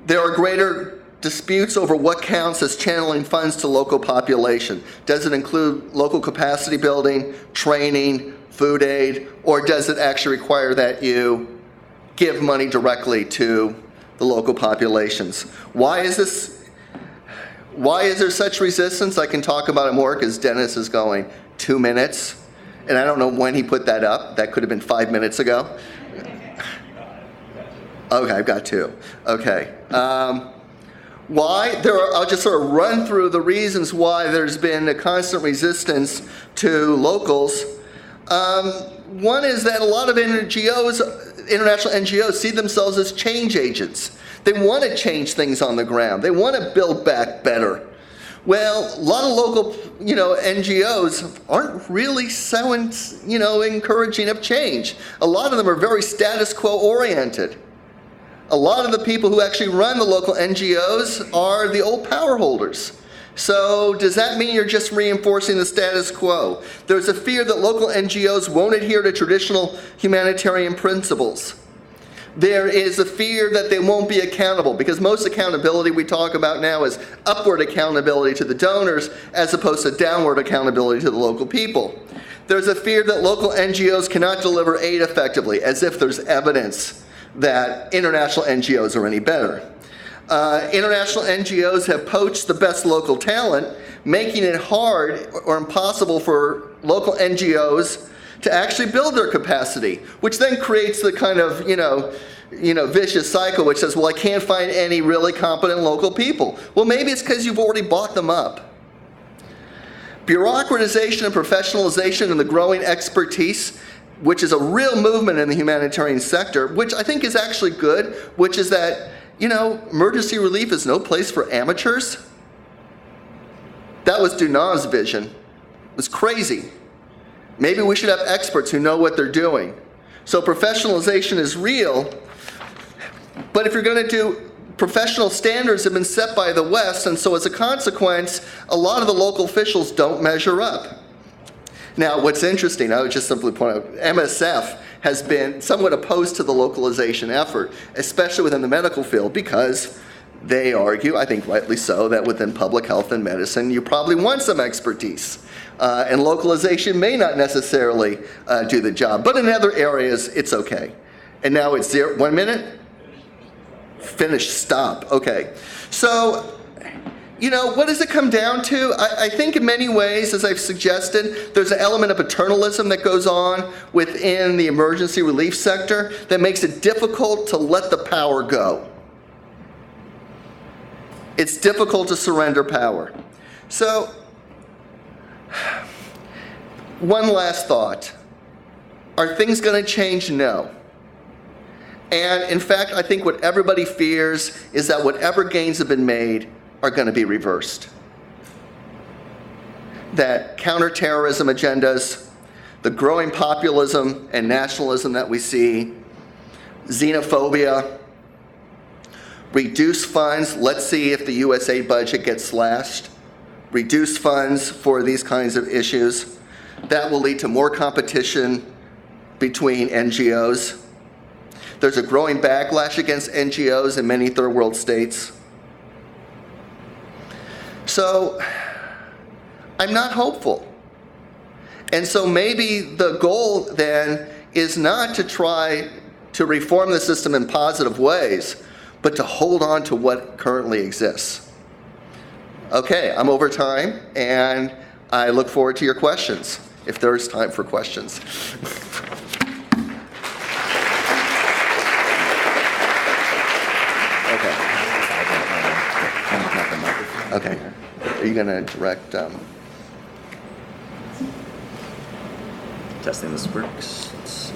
There are greater disputes over what counts as channeling funds to local population. Does it include local capacity building, training, food aid, or does it actually require that you give money directly to the local populations? Why is there such resistance? I can talk about it more because Dennis is going 2 minutes, and I don't know when he put that up. That could have been 5 minutes ago. Okay, I've got 2. Okay. Why? I'll just sort of run through the reasons why there's been a constant resistance to locals. One is that a lot of international NGOs see themselves as change agents. They want to change things on the ground. They want to build back better. Well, a lot of local, NGOs aren't really so, encouraging of change. A lot of them are very status quo oriented. A lot of the people who actually run the local NGOs are the old power holders. So does that mean you're just reinforcing the status quo? There's a fear that local NGOs won't adhere to traditional humanitarian principles. There is a fear that they won't be accountable, because most accountability we talk about now is upward accountability to the donors as opposed to downward accountability to the local people. There's a fear that local NGOs cannot deliver aid effectively, as if there's evidence that international NGOs are any better. International NGOs have poached the best local talent, making it hard or impossible for local NGOs to actually build their capacity, which then creates the kind of, vicious cycle which says, well, I can't find any really competent local people. Well, maybe it's because you've already bought them up. Bureaucratization and professionalization and the growing expertise, which is a real movement in the humanitarian sector, which I think is actually good, which is that, emergency relief is no place for amateurs. That was Dunant's vision. It was crazy. Maybe we should have experts who know what they're doing. So professionalization is real, but if you're going to do, professional standards have been set by the West, and so as a consequence, a lot of the local officials don't measure up. Now, what's interesting, I would just simply point out, MSF has been somewhat opposed to the localization effort, especially within the medical field, because They argue, I think rightly so, that within public health and medicine, you probably want some expertise. And localization may not necessarily do the job, but in other areas, it's okay. And now it's 1 minute? Finish, stop, okay. So, you know, what does it come down to? I think in many ways, as I've suggested, there's an element of paternalism that goes on within the emergency relief sector that makes it difficult to let the power go. It's difficult to surrender power. So, one last thought. Are things going to change? No. And in fact, I think what everybody fears is that whatever gains have been made are going to be reversed. That counterterrorism agendas, the growing populism and nationalism that we see, xenophobia, reduce funds, let's see if the USAID budget gets slashed, reduce funds for these kinds of issues. That will lead to more competition between NGOs. There's a growing backlash against NGOs in many third world states. So, I'm not hopeful. And so maybe the goal then is not to try to reform the system in positive ways, but to hold on to what currently exists. Okay, I'm over time, and I look forward to your questions, if there's time for questions. Okay. Are you going to direct? Testing this works. Let's see.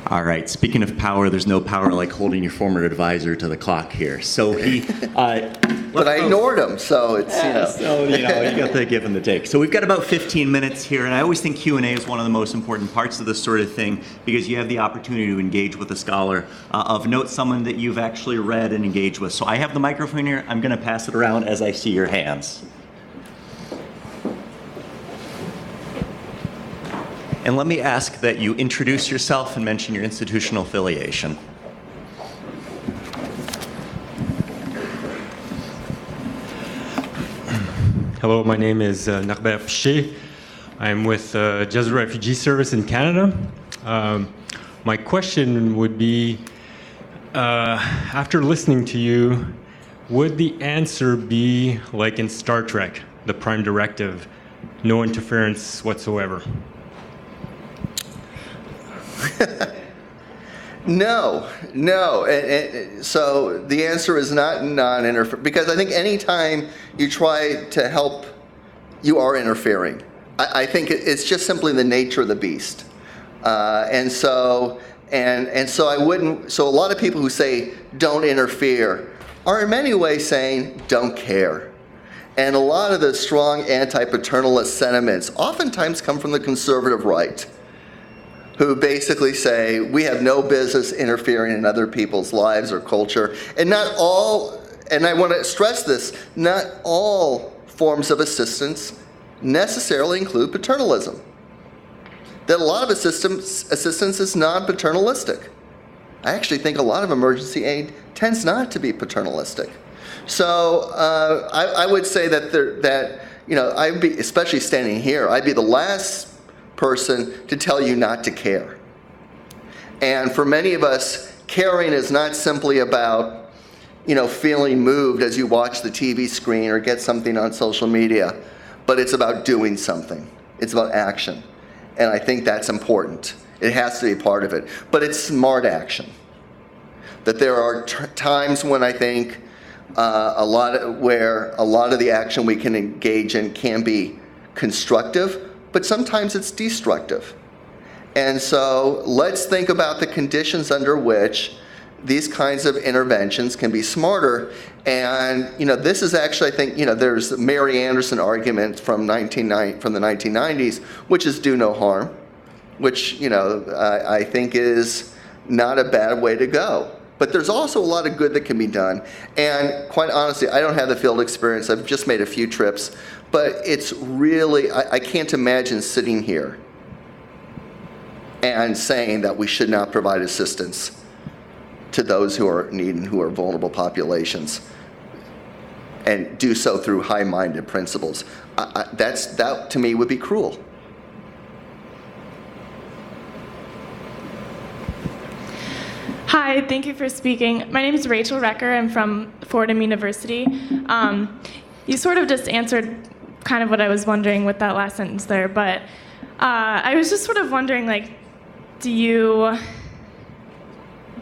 All right. Speaking of power, there's no power like holding your former advisor to the clock here. So he. But I ignored him, so it's So you got the give and the take. So we've got about 15 minutes here, and I always think Q&A is one of the most important parts of this sort of thing because you have the opportunity to engage with a scholar of note, someone that you've actually read and engaged with. So I have the microphone here. I'm going to pass it around as I see your hands. And let me ask that you introduce yourself and mention your institutional affiliation. Hello, my name is Norbert Fichet. I'm with Jesuit Refugee Service in Canada. My question would be, after listening to you, would the answer be like in Star Trek, the Prime Directive, no interference whatsoever? No. So the answer is not non-interference, because I think anytime you try to help, you are interfering. I think it's just simply the nature of the beast. And so I wouldn't, so a lot of people who say don't interfere are in many ways saying don't care. And a lot of the strong anti-paternalist sentiments oftentimes come from the conservative right, who basically say, we have no business interfering in other people's lives or culture. And not all, and I want to stress this, not all forms of assistance necessarily include paternalism. That a lot of assistance is non-paternalistic. I actually think a lot of emergency aid tends not to be paternalistic. So I would say that I'd be, especially standing here, I'd be the last person to tell you not to care. And for many of us, caring is not simply about, feeling moved as you watch the TV screen or get something on social media, but it's about doing something. It's about action. And I think that's important. It has to be part of it. But it's smart action. That there are times when I think where a lot of the action we can engage in can be constructive, but sometimes it's destructive. And so let's think about the conditions under which these kinds of interventions can be smarter. And this is actually, I think, there's Mary Anderson argument from the 1990s, which is do no harm, which I think is not a bad way to go. But there's also a lot of good that can be done. And quite honestly, I don't have the field experience. I've just made a few trips. But it's really, I can't imagine sitting here and saying that we should not provide assistance to those who are in need and who are vulnerable populations, and do so through high-minded principles. That to me would be cruel. Hi, thank you for speaking. My name is Rachel Recker. I'm from Fordham University. You sort of just answered kind of what I was wondering with that last sentence there, but I was just sort of wondering, like, do you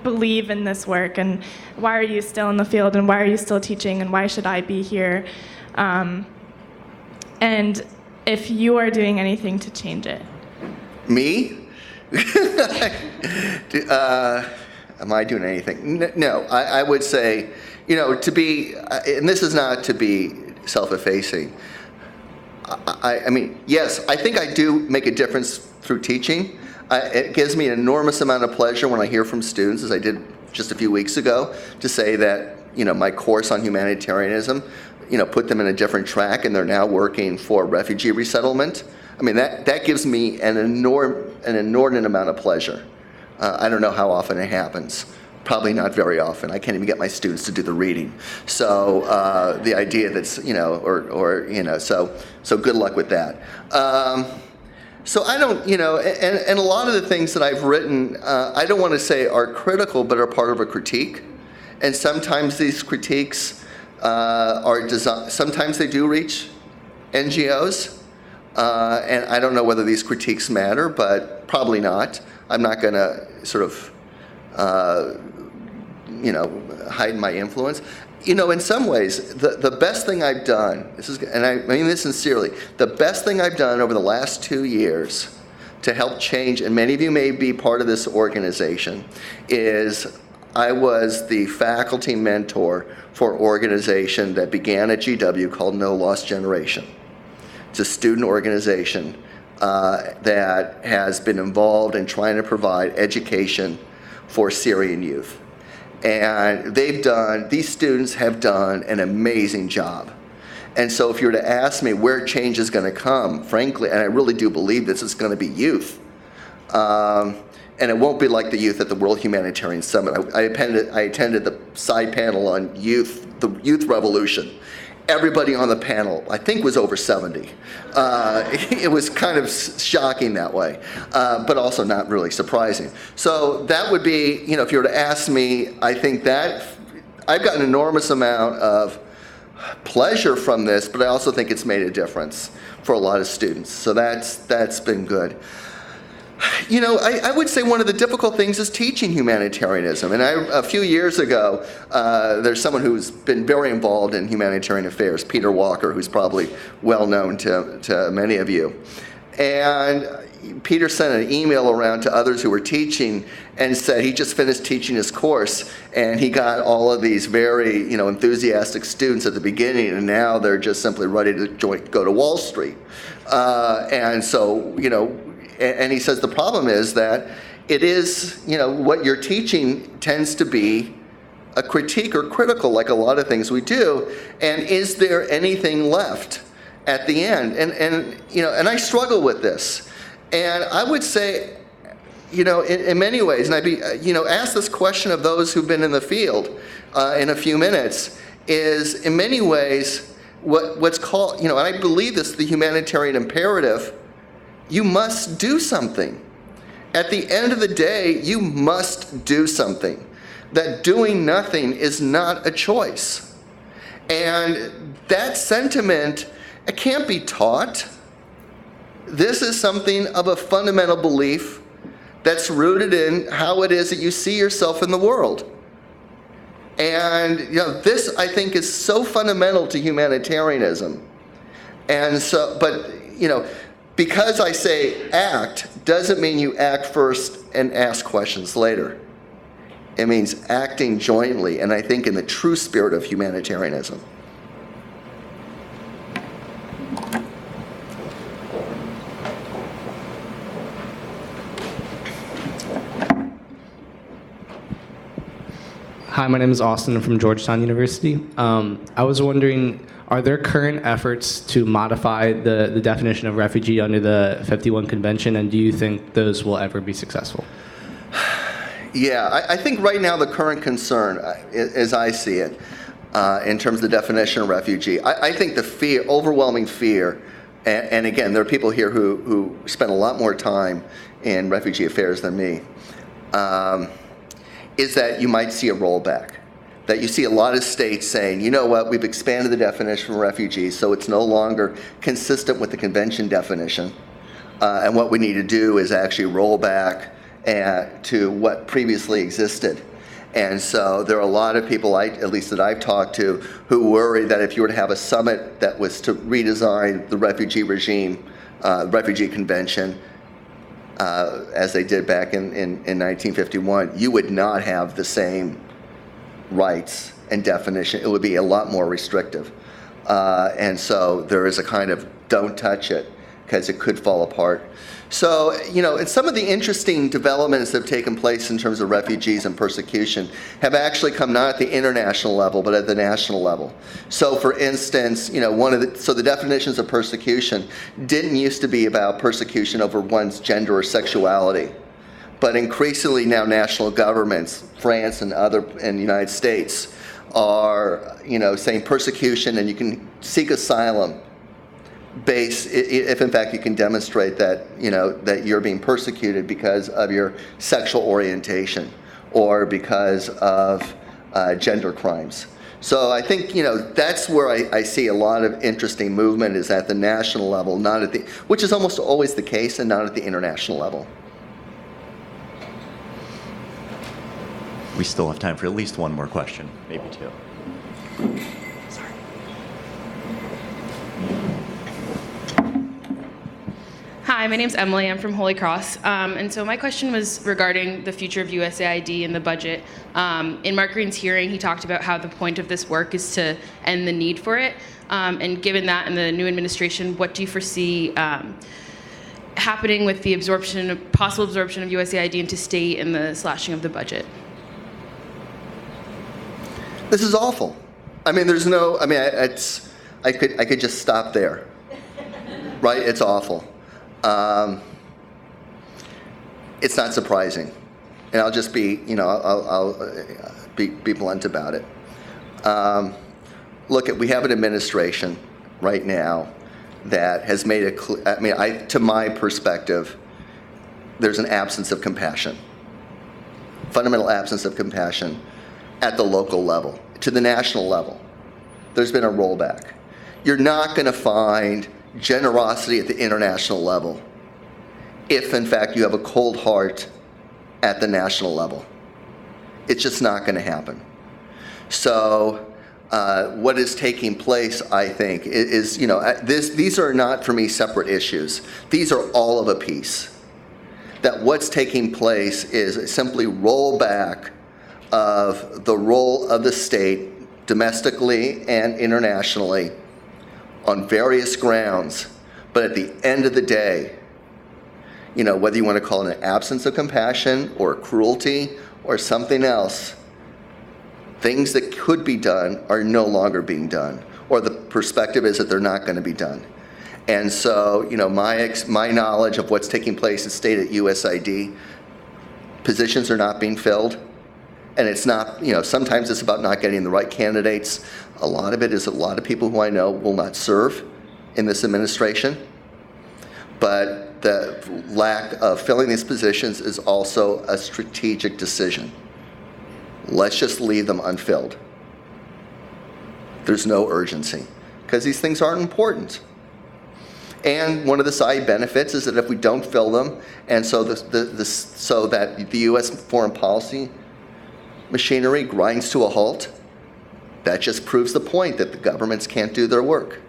believe in this work, and why are you still in the field, and why are you still teaching, and why should I be here? And if you are doing anything to change it. Me? Am I doing anything? No, I would say, to be, and this is not to be self-effacing. I mean, yes, I think I do make a difference through teaching. It gives me an enormous amount of pleasure when I hear from students, as I did just a few weeks ago, to say that, my course on humanitarianism, put them in a different track, and they're now working for refugee resettlement. I mean, that gives me an inordinate amount of pleasure. I don't know how often it happens. Probably not very often. I can't even get my students to do the reading. So the idea that's, so good luck with that. So I don't, and a lot of the things that I've written, I don't want to say are critical, but are part of a critique. And sometimes these critiques are designed, sometimes they do reach NGOs. And I don't know whether these critiques matter, but probably not. I'm not going to sort of, hide my influence. In some ways, the best thing I've done, and I mean this sincerely, the best thing I've done over the last 2 years to help change, and many of you may be part of this organization, is I was the faculty mentor for an organization that began at GW called No Lost Generation. It's a student organization that has been involved in trying to provide education for Syrian youth. And these students have done an amazing job. And so if you were to ask me where change is going to come, frankly, and I really do believe this is going to be youth, and it won't be like the youth at the World Humanitarian Summit. I attended the side panel on youth, the youth revolution. Everybody on the panel, I think, was over 70. It was kind of shocking that way, but also not really surprising. So that would be, if you were to ask me, I think that I've got an enormous amount of pleasure from this, but I also think it's made a difference for a lot of students. So that's been good. I would say one of the difficult things is teaching humanitarianism. And a few years ago, there's someone who's been very involved in humanitarian affairs, Peter Walker, who's probably well known to many of you. And Peter sent an email around to others who were teaching and said he just finished teaching his course, and he got all of these very enthusiastic students at the beginning, and now they're just simply ready to go to Wall Street. And so, and he says the problem is that it is, what you're teaching tends to be a critique or critical, like a lot of things we do. And is there anything left at the end? And I struggle with this. And I would say, in many ways, and I'd be, ask this question of those who've been in the field in a few minutes, is in many ways what's called, and I believe this, the humanitarian imperative. You must do something. At the end of the day, you must do something. That doing nothing is not a choice. And that sentiment, it can't be taught. This is something of a fundamental belief that's rooted in how it is that you see yourself in the world. And this, I think, is so fundamental to humanitarianism. And so, but because I say act doesn't mean you act first and ask questions later. It means acting jointly, and I think in the true spirit of humanitarianism. Hi, my name is Austin. I'm from Georgetown University. I was wondering, are there current efforts to modify the definition of refugee under the 51 Convention, and do you think those will ever be successful? Yeah, I think right now the current concern, as I see it, in terms of the definition of refugee, I think the fear, overwhelming fear, and again, there are people here who spend a lot more time in refugee affairs than me, is that you might see a rollback. That you see a lot of states saying, you know what, we've expanded the definition of refugees, so it's no longer consistent with the convention definition. And what we need to do is actually roll back to what previously existed. And so there are a lot of people, at least that I've talked to, who worry that if you were to have a summit that was to redesign the refugee regime, refugee convention, as they did back in 1951, you would not have the same rights and definition. It would be a lot more restrictive. And so there is a kind of don't touch it because it could fall apart. So, and some of the interesting developments that have taken place in terms of refugees and persecution have actually come not at the international level, but at the national level. So, for instance, so the definitions of persecution didn't used to be about persecution over one's gender or sexuality. But increasingly now national governments, France and the United States, are, saying persecution and you can seek asylum if in fact you can demonstrate that that you're being persecuted because of your sexual orientation or because of gender crimes. So I think that's where I see a lot of interesting movement is at the national level, not at which is almost always the case, and not at the international level. We still have time for at least one more question, maybe two. Hi, my name's Emily. I'm from Holy Cross. And so my question was regarding the future of USAID and the budget. In Mark Green's hearing, he talked about how the point of this work is to end the need for it. And given that in the new administration, what do you foresee happening with the possible absorption of USAID into state and the slashing of the budget? This is awful. I mean, I could just stop there, right? It's awful. It's not surprising, and I'll just be, I'll be blunt about it. Look, we have an administration right now that has made it clear. To my perspective, there's an absence of compassion, fundamental absence of compassion at the local level. To the national level, there's been a rollback. You're not going to find generosity at the international level if, in fact, you have a cold heart at the national level. It's just not going to happen. So what is taking place, I think, is, these are not, for me, separate issues. These are all of a piece. That what's taking place is simply rollback of the role of the state domestically and internationally on various grounds. But at the end of the day, whether you want to call it an absence of compassion or cruelty or something else, things that could be done are no longer being done, or the perspective is that they're not going to be done. And so, my knowledge of what's taking place at state at USAID, positions are not being filled. And it's not, sometimes it's about not getting the right candidates. A lot of it is a lot of people who I know will not serve in this administration. But the lack of filling these positions is also a strategic decision. Let's just leave them unfilled. There's no urgency because these things aren't important. And one of the side benefits is that if we don't fill them, and so so that the U.S. foreign policy machinery grinds to a halt, that just proves the point that the governments can't do their work.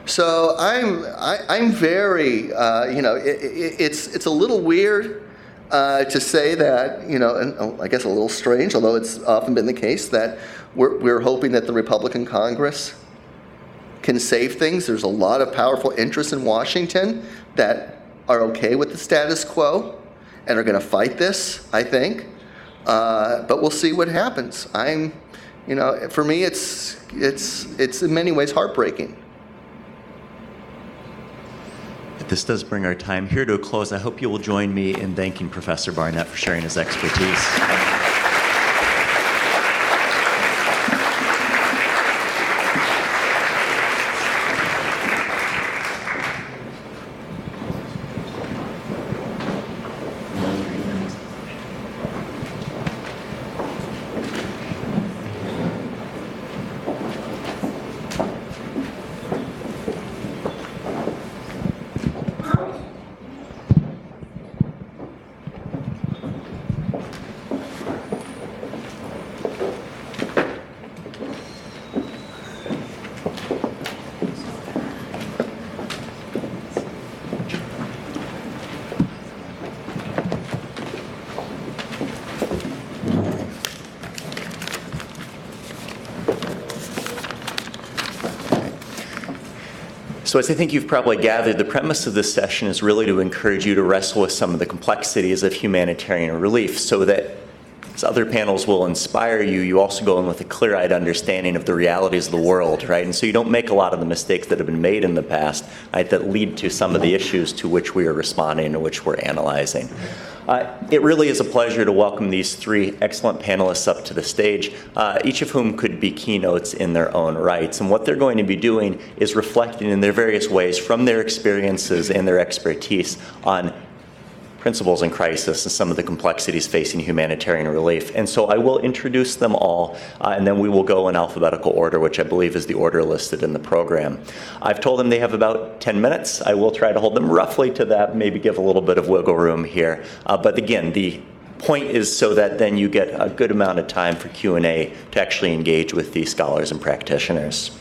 So I'm very, it's a little weird to say that, and I guess a little strange, although it's often been the case that we're hoping that the Republican Congress can save things. There's a lot of powerful interests in Washington that are okay with the status quo and are going to fight this, I think. But we'll see what happens. For me, it's in many ways heartbreaking. This does bring our time here to a close. I hope you will join me in thanking Professor Barnett for sharing his expertise. So as I think you've probably gathered, the premise of this session is really to encourage you to wrestle with some of the complexities of humanitarian relief so that as other panels will inspire you, you also go in with a clear-eyed understanding of the realities of the world, right? And so you don't make a lot of the mistakes that have been made in the past, right, that lead to some of the issues to which we are responding and which we're analyzing. It really is a pleasure to welcome these three excellent panelists up to the stage, each of whom could be keynotes in their own rights. And what they're going to be doing is reflecting in their various ways from their experiences and their expertise on principles in crisis and some of the complexities facing humanitarian relief. And so I will introduce them all, and then we will go in alphabetical order, which I believe is the order listed in the program. I've told them they have about 10 minutes. I will try to hold them roughly to that, maybe give a little bit of wiggle room here. But again, the point is so that then you get a good amount of time for Q&A to actually engage with these scholars and practitioners.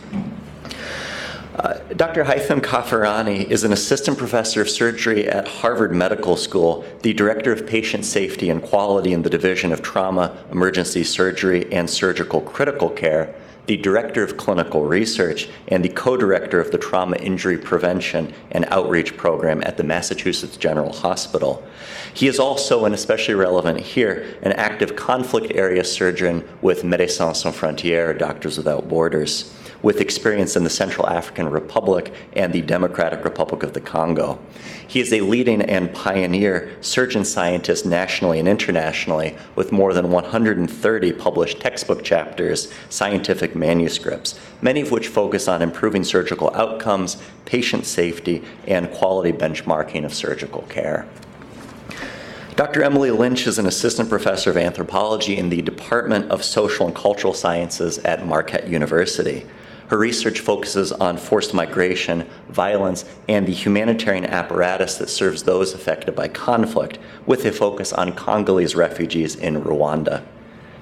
Dr. Haitham Kafarani is an assistant professor of surgery at Harvard Medical School, the director of patient safety and quality in the Division of Trauma, Emergency Surgery, and Surgical Critical Care, the director of clinical research, and the co-director of the Trauma Injury Prevention and Outreach Program at the Massachusetts General Hospital. He is also, and especially relevant here, an active conflict area surgeon with Médecins Sans Frontières, Doctors Without Borders, with experience in the Central African Republic and the Democratic Republic of the Congo. He is a leading and pioneer surgeon scientist nationally and internationally with more than 130 published textbook chapters, scientific manuscripts, many of which focus on improving surgical outcomes, patient safety, and quality benchmarking of surgical care. Dr. Emily Lynch is an assistant professor of anthropology in the Department of Social and Cultural Sciences at Marquette University. Her research focuses on forced migration, violence, and the humanitarian apparatus that serves those affected by conflict, with a focus on Congolese refugees in Rwanda.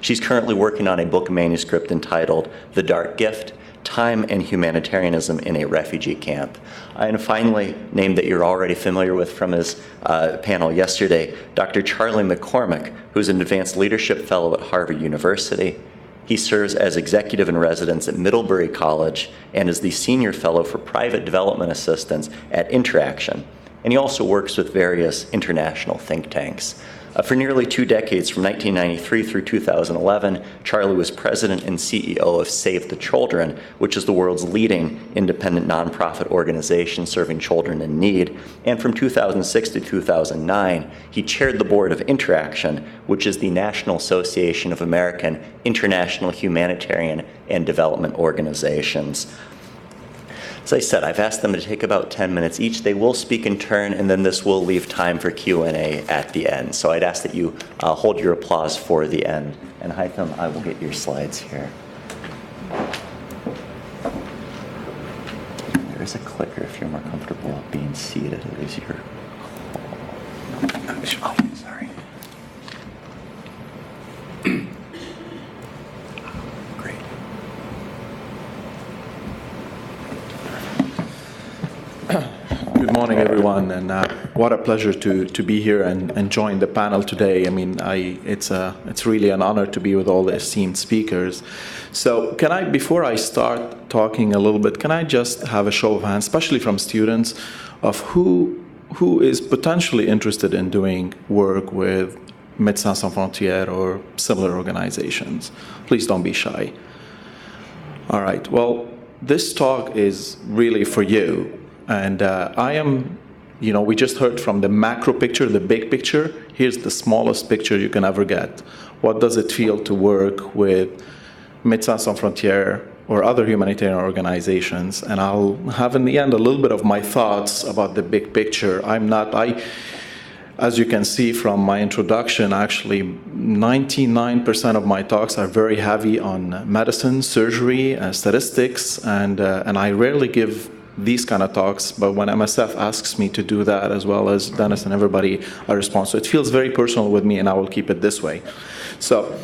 She's currently working on a book manuscript entitled The Dark Gift: Time and Humanitarianism in a Refugee Camp. And finally, named that you're already familiar with from his panel yesterday, Dr. Charlie McCormick, who's an advanced leadership fellow at Harvard University. He serves as executive in residence at Middlebury College and is the senior fellow for private development assistance at Interaction. And he also works with various international think tanks. For nearly 2 decades, from 1993 through 2011, Charlie was president and CEO of Save the Children, which is the world's leading independent nonprofit organization serving children in need. And from 2006 to 2009, he chaired the board of Interaction, which is the National Association of American International Humanitarian and Development Organizations. As I said, I've asked them to take about 10 minutes each. They will speak in turn, and then this will leave time for Q&A at the end. So I'd ask that you hold your applause for the end. And Haitham, I will get your slides here. There is a clicker if you're more comfortable being seated. It is your call. Oh, sorry. Great. Good morning, everyone, and what a pleasure to be here and join the panel today. I mean, it's really an honor to be with all the esteemed speakers. So, before I start talking a little bit, can I just have a show of hands, especially from students, of who is potentially interested in doing work with Médecins Sans Frontières or similar organizations? Please don't be shy. All right. Well, this talk is really for you. And I am we just heard from the macro picture, the big picture. Here's the smallest picture you can ever get. What does it feel to work with Médecins Sans Frontières or other humanitarian organizations? And I'll have in the end a little bit of my thoughts about the big picture. As you can see from my introduction, actually 99% of my talks are very heavy on medicine, surgery, statistics, and I rarely give these kind of talks, but when MSF asks me to do that, as well as Dennis and everybody, I respond. So it feels very personal with me, and I will keep it this way. So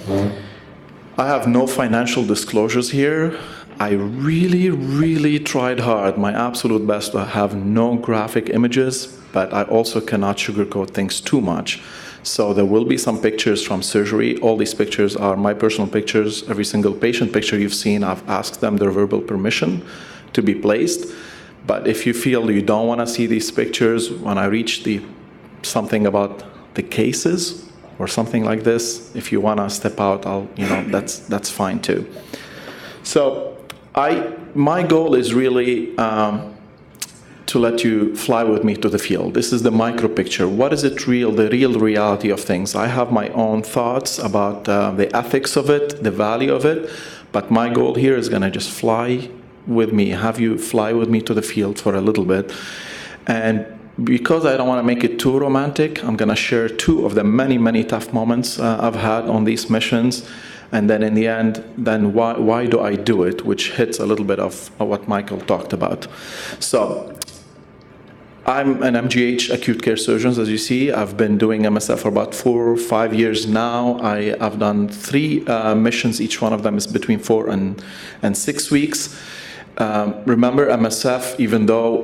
I have no financial disclosures here. I really, really tried hard, my absolute best, to have no graphic images, but I also cannot sugarcoat things too much. So there will be some pictures from surgery. All these pictures are my personal pictures. Every single patient picture you've seen, I've asked them their verbal permission to be placed. But if you feel you don't want to see these pictures, when I reach something about the cases or something like this, if you want to step out, that's fine too. So my goal is really to let you fly with me to the field. This is the micro picture. What is the real reality of things? I have my own thoughts about the ethics of it, the value of it, but my goal here is going to just fly with me, have you fly with me to the field for a little bit. And because I don't want to make it too romantic, I'm going to share two of the many tough moments I've had on these missions. And then in the end, then why do I do it, which hits a little bit of what Michael talked about. So I'm an MGH acute care surgeon, as you see. I've been doing MSF for about 4 or 5 years now. I've done 3 missions. Each one of them is between 4 and 6 weeks. Remember, MSF, even though,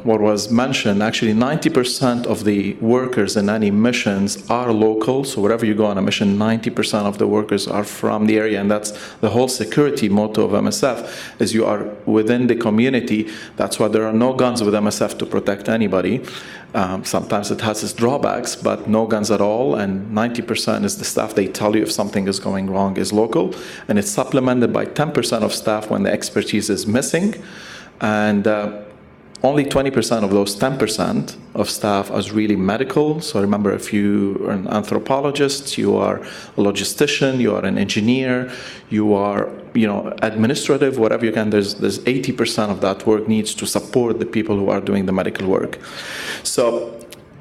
what was mentioned, actually 90% of the workers in any missions are local. So wherever you go on a mission, 90% of the workers are from the area. And that's the whole security motto of MSF, is you are within the community. That's why there are no guns with MSF to protect anybody. Sometimes it has its drawbacks, but no guns at all, and 90% is the staff, they tell you if something is going wrong, is local, and it's supplemented by 10% of staff when the expertise is missing, and only 20% of those 10% of staff is really medical. So remember, if you are an anthropologist, you are a logistician, you are an engineer, you are administrative, whatever you can, there's 80% of that work needs to support the people who are doing the medical work. So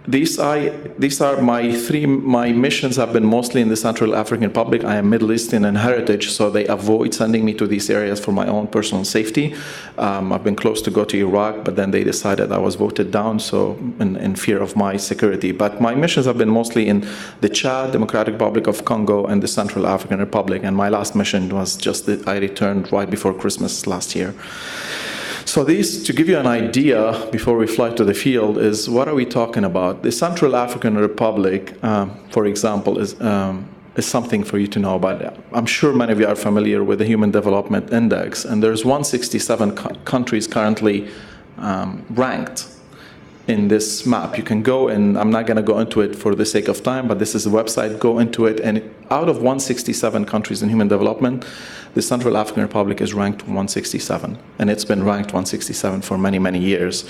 these are my missions have been mostly in the Central African Republic. I am Middle Eastern in heritage, so they avoid sending me to these areas for my own personal safety. I've been close to go to Iraq, but then they decided I was voted down, so in fear of my security. But my missions have been mostly in the Chad, Democratic Republic of Congo, and the Central African Republic. And my last mission was just that I returned right before Christmas last year. So these, to give you an idea before we fly to the field, is what are we talking about? The Central African Republic, for example, is something for you to know about. I'm sure many of you are familiar with the Human Development Index, and there's 167 countries currently ranked in this map. You can go, and I'm not going to go into it for the sake of time, but this is the website, go into it, and out of 167 countries in human development, the Central African Republic is ranked 167, and it's been ranked 167 for many years.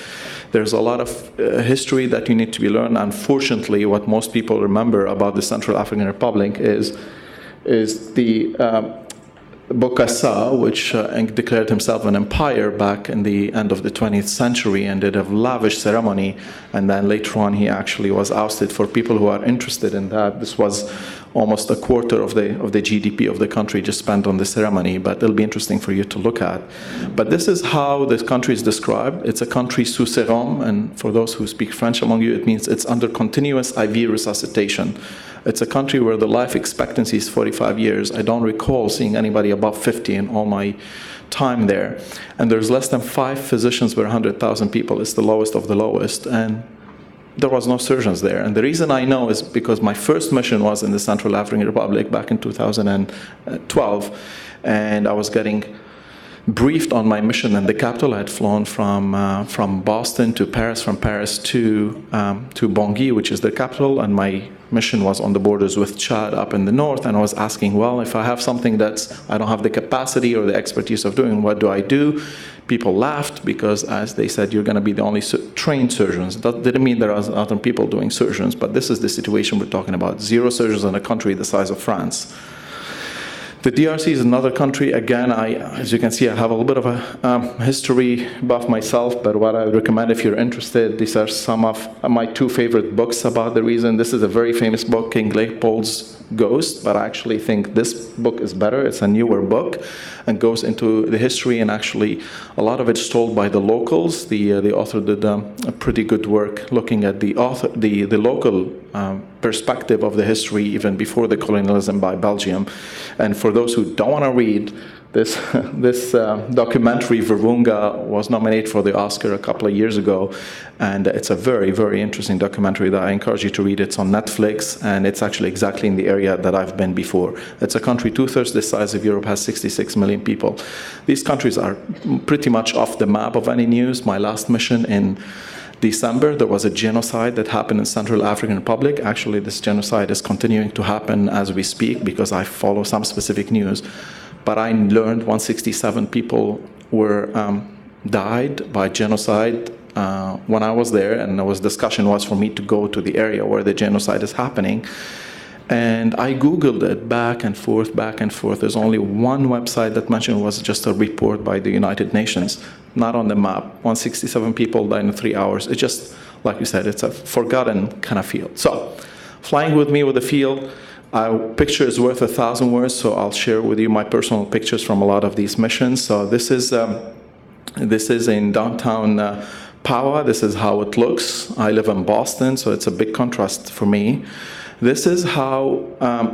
There's a lot of history that you need to be learned. Unfortunately, what most people remember about the Central African Republic is the Bokassa, which declared himself an empire back in the end of the 20th century and did a lavish ceremony, and then later on he actually was ousted. For people who are interested in that, this was almost a quarter of the GDP of the country just spent on the ceremony, but it'll be interesting for you to look at. But this is how this country is described. It's a country sous sérum, and for those who speak French among you, it means it's under continuous IV resuscitation. It's a country where the life expectancy is 45 years. I don't recall seeing anybody above 50 in all my time there. And there's less than 5 physicians per 100,000 people. It's the lowest of the lowest. And there was no surgeons there. And the reason I know is because my first mission was in the Central African Republic back in 2012. And I was getting briefed on my mission in the capital. I had flown from Boston to Paris, from Paris to Bangui, which is the capital, and my mission was on the borders with Chad up in the north, and I was asking, well, if I have something I don't have the capacity or the expertise of doing, what do I do? People laughed because, as they said, you're going to be the only trained surgeons. That didn't mean there are other people doing surgeons, but this is the situation we're talking about. 0 surgeons in a country the size of France. The DRC is another country. Again, as you can see, I have a little bit of a history buff myself, but what I would recommend if you're interested, these are some of my 2 favorite books about the reason. This is a very famous book, King Leopold's Ghost, but I actually think this book is better. It's a newer book and goes into the history, and actually a lot of it's told by the locals. The author did a pretty good work looking at the local perspective of the history even before the colonialism by Belgium. And for those who don't want to read, this documentary, Virunga, was nominated for the Oscar a couple of years ago, and it's a very, very interesting documentary that I encourage you to read. It's on Netflix, and it's actually exactly in the area that I've been before. It's a country 2/3 the size of Europe, has 66 million people. These countries are pretty much off the map of any news. My last mission in December, there was a genocide that happened in Central African Republic. Actually, this genocide is continuing to happen as we speak because I follow some specific news. But I learned 167 people died by genocide when I was there, and discussion was for me to go to the area where the genocide is happening. And I Googled it back and forth. There's only one website that mentioned it was just a report by the United Nations, not on the map. 167 people died in 3 hours. It's just, like you said, it's a forgotten kind of field. So, flying with me with the field, a picture is worth 1,000 words, so I'll share with you my personal pictures from a lot of these missions. So this is in downtown Paua. This is how it looks. I live in Boston, so it's a big contrast for me. This is how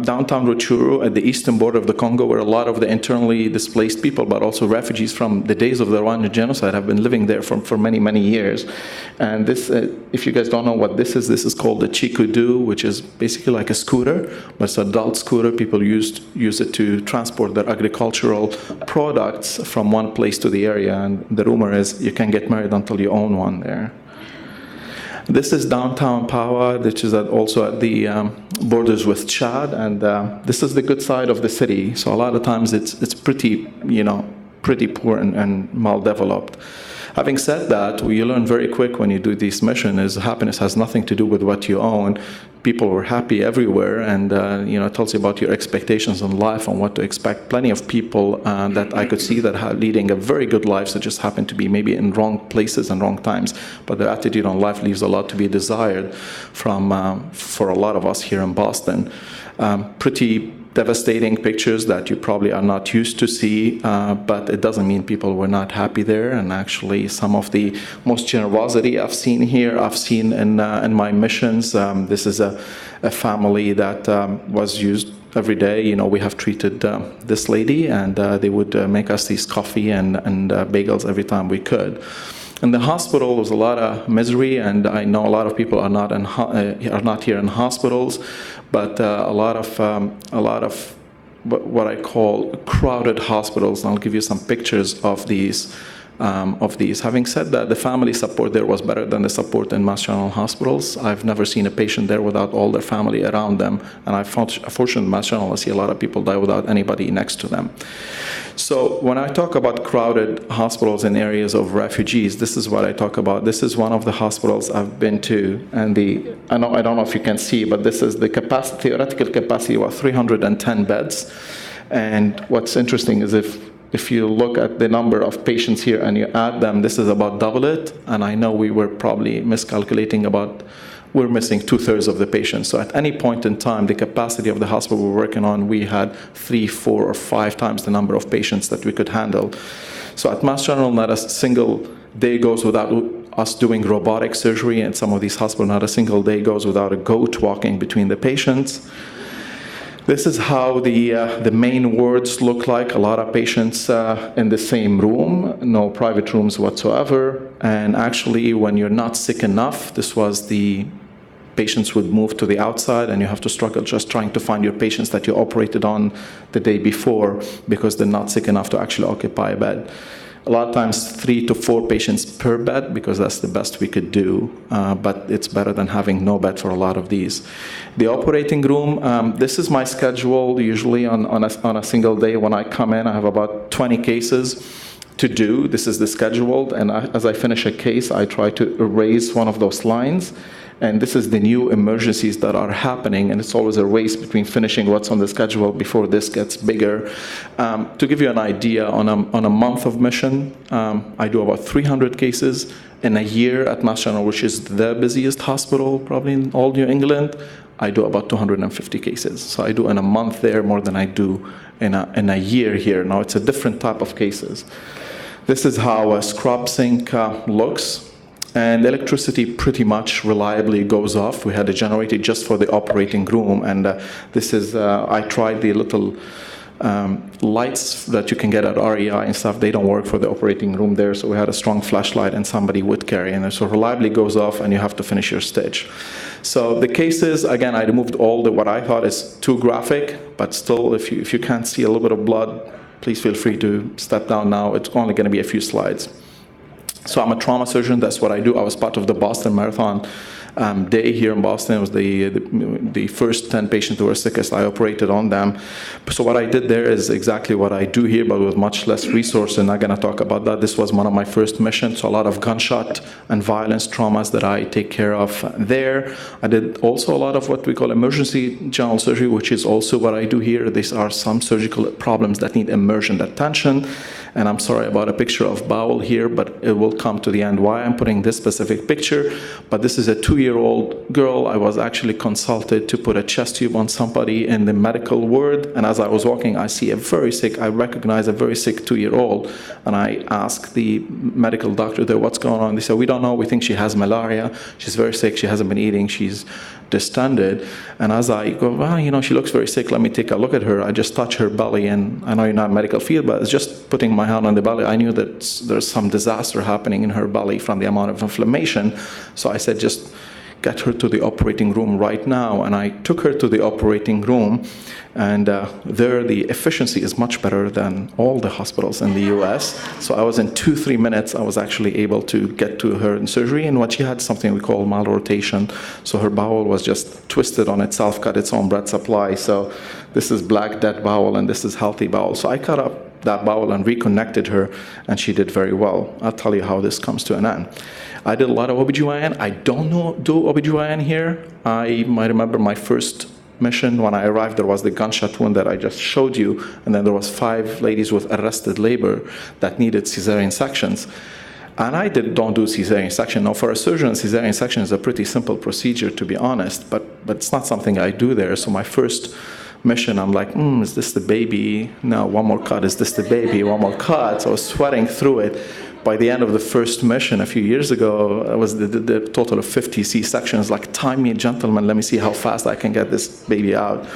downtown Rutshuru at the eastern border of the Congo, where a lot of the internally displaced people, but also refugees from the days of the Rwandan genocide, have been living there for many, many years. And this, if you guys don't know what this is called the Chikudu, which is basically like a scooter, but it's an adult scooter. People use it to transport their agricultural products from one place to the area. And the rumor is you can't get married until you own one there. This is downtown Paua, which is also at the borders with Chad, and this is the good side of the city. So a lot of times it's pretty, pretty poor and maldeveloped. Having said that, what you learn very quick when you do this mission is happiness has nothing to do with what you own. People were happy everywhere, and it tells you about your expectations in life and what to expect. Plenty of people that I could see that are leading a very good life, that just happen to be maybe in wrong places and wrong times. But their attitude on life leaves a lot to be desired for a lot of us here in Boston. Pretty devastating pictures that you probably are not used to see, but it doesn't mean people were not happy there. And actually, some of the most generosity I've seen here, I've seen in my missions. This is a family that was used every day. We have treated this lady, and they would make us these coffee and bagels every time we could. In the hospital, there was a lot of misery, and I know a lot of people are not here in hospitals, but a lot of what I call crowded hospitals. And I'll give you some pictures of these. Having said that, the family support there was better than the support in Mass General hospitals. I've never seen a patient there without all their family around them, and I found, fortunately, in Mass General, I see a lot of people die without anybody next to them. So when I talk about crowded hospitals in areas of refugees, this is what I talk about. This is one of the hospitals I've been to, and I don't know if you can see, but this is the theoretical capacity was 310 beds. And what's interesting is if you look at the number of patients here and you add them, this is about double it. And I know we were probably miscalculating we're missing 2/3 of the patients. So at any point in time, the capacity of the hospital we're working on, we had 3, 4, or 5 times the number of patients that we could handle. So at Mass General, not a single day goes without us doing robotic surgery. And some of these hospitals, not a single day goes without a goat walking between the patients. This is how the main wards look like. A lot of patients in the same room, no private rooms whatsoever. And actually, when you're not sick enough, patients would move to the outside, and you have to struggle just trying to find your patients that you operated on the day before because they're not sick enough to actually occupy a bed. A lot of times 3 to 4 patients per bed because that's the best we could do, but it's better than having no bed for a lot of these. The operating room, this is my schedule usually on a single day. When I come in, I have about 20 cases to do. This is the scheduled, and as I finish a case, I try to erase one of those lines. And this is the new emergencies that are happening, and it's always a race between finishing what's on the schedule before this gets bigger. To give you an idea, on a month of mission, I do about 300 cases. In a year at Mass General, which is the busiest hospital probably in all New England, I do about 250 cases. So I do in a month there more than I do in a year here. Now, it's a different type of cases. This is how a scrub sink looks. And electricity pretty much reliably goes off. We had a generator just for the operating room, and this is, I tried the little lights that you can get at REI and stuff. They don't work for the operating room there, so we had a strong flashlight and somebody would carry, and so reliably goes off and you have to finish your stitch. So the cases, again, I removed all what I thought is too graphic, but still, if you can't see a little bit of blood, please feel free to step down now. It's only going to be a few slides. So I'm a trauma surgeon. That's what I do. I was part of the Boston Marathon day here in Boston. It was the first 10 patients who were sickest. I operated on them. So what I did there is exactly what I do here, but with much less resource. And I'm not going to talk about that. This was one of my first missions. So a lot of gunshot and violence traumas that I take care of there. I did also a lot of what we call emergency general surgery, which is also what I do here. These are some surgical problems that need emergent attention. And I'm sorry about a picture of bowel here, but it will come to the end why I'm putting this specific picture. But this is a 2-year-old girl. I was actually consulted to put a chest tube on somebody in the medical ward. And as I was walking, I recognize a very sick 2-year-old. And I asked the medical doctor there, what's going on? They said, we don't know. We think she has malaria. She's very sick. She hasn't been eating. She's distended. And as I go, well, she looks very sick. Let me take a look at her. I just touch her belly. And I know you're not in medical field, but it's just putting my hand on the belly. I knew that there's some disaster happening in her belly from the amount of inflammation. So I said, just get her to the operating room right now. And I took her to the operating room. And there, the efficiency is much better than all the hospitals in the US. So I was in 2-3 minutes, I was actually able to get to her in surgery. And what she had, something we call malrotation. So her bowel was just twisted on itself, cut its own blood supply. So this is black dead bowel, and this is healthy bowel. So I cut up that bowel and reconnected her, and she did very well. I'll tell you how this comes to an end. I did a lot of OBGYN. I don't do OBGYN here. I might remember my first mission. When I arrived, there was the gunshot wound that I just showed you, and then there was 5 ladies with arrested labor that needed cesarean sections. And I don't do cesarean section. Now, for a surgeon, cesarean section is a pretty simple procedure, to be honest, but it's not something I do there. So my first mission, I'm like, is this the baby? No, one more cut. Is this the baby? One more cut. So I was sweating through it. By the end of the first mission a few years ago, it was the total of 50 C-sections. Like, time me, gentlemen, let me see how fast I can get this baby out.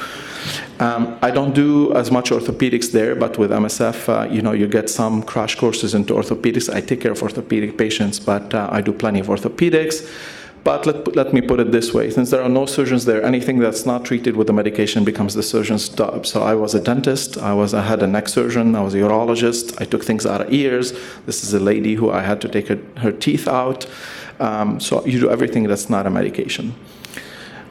I don't do as much orthopedics there, but with MSF, you get some crash courses into orthopedics. I take care of orthopedic patients, but I do plenty of orthopedics. But let me put it this way. Since there are no surgeons there, anything that's not treated with the medication becomes the surgeon's job. So I was a dentist. I had a neck surgeon. I was a urologist. I took things out of ears. This is a lady who I had to take her teeth out. So you do everything that's not a medication.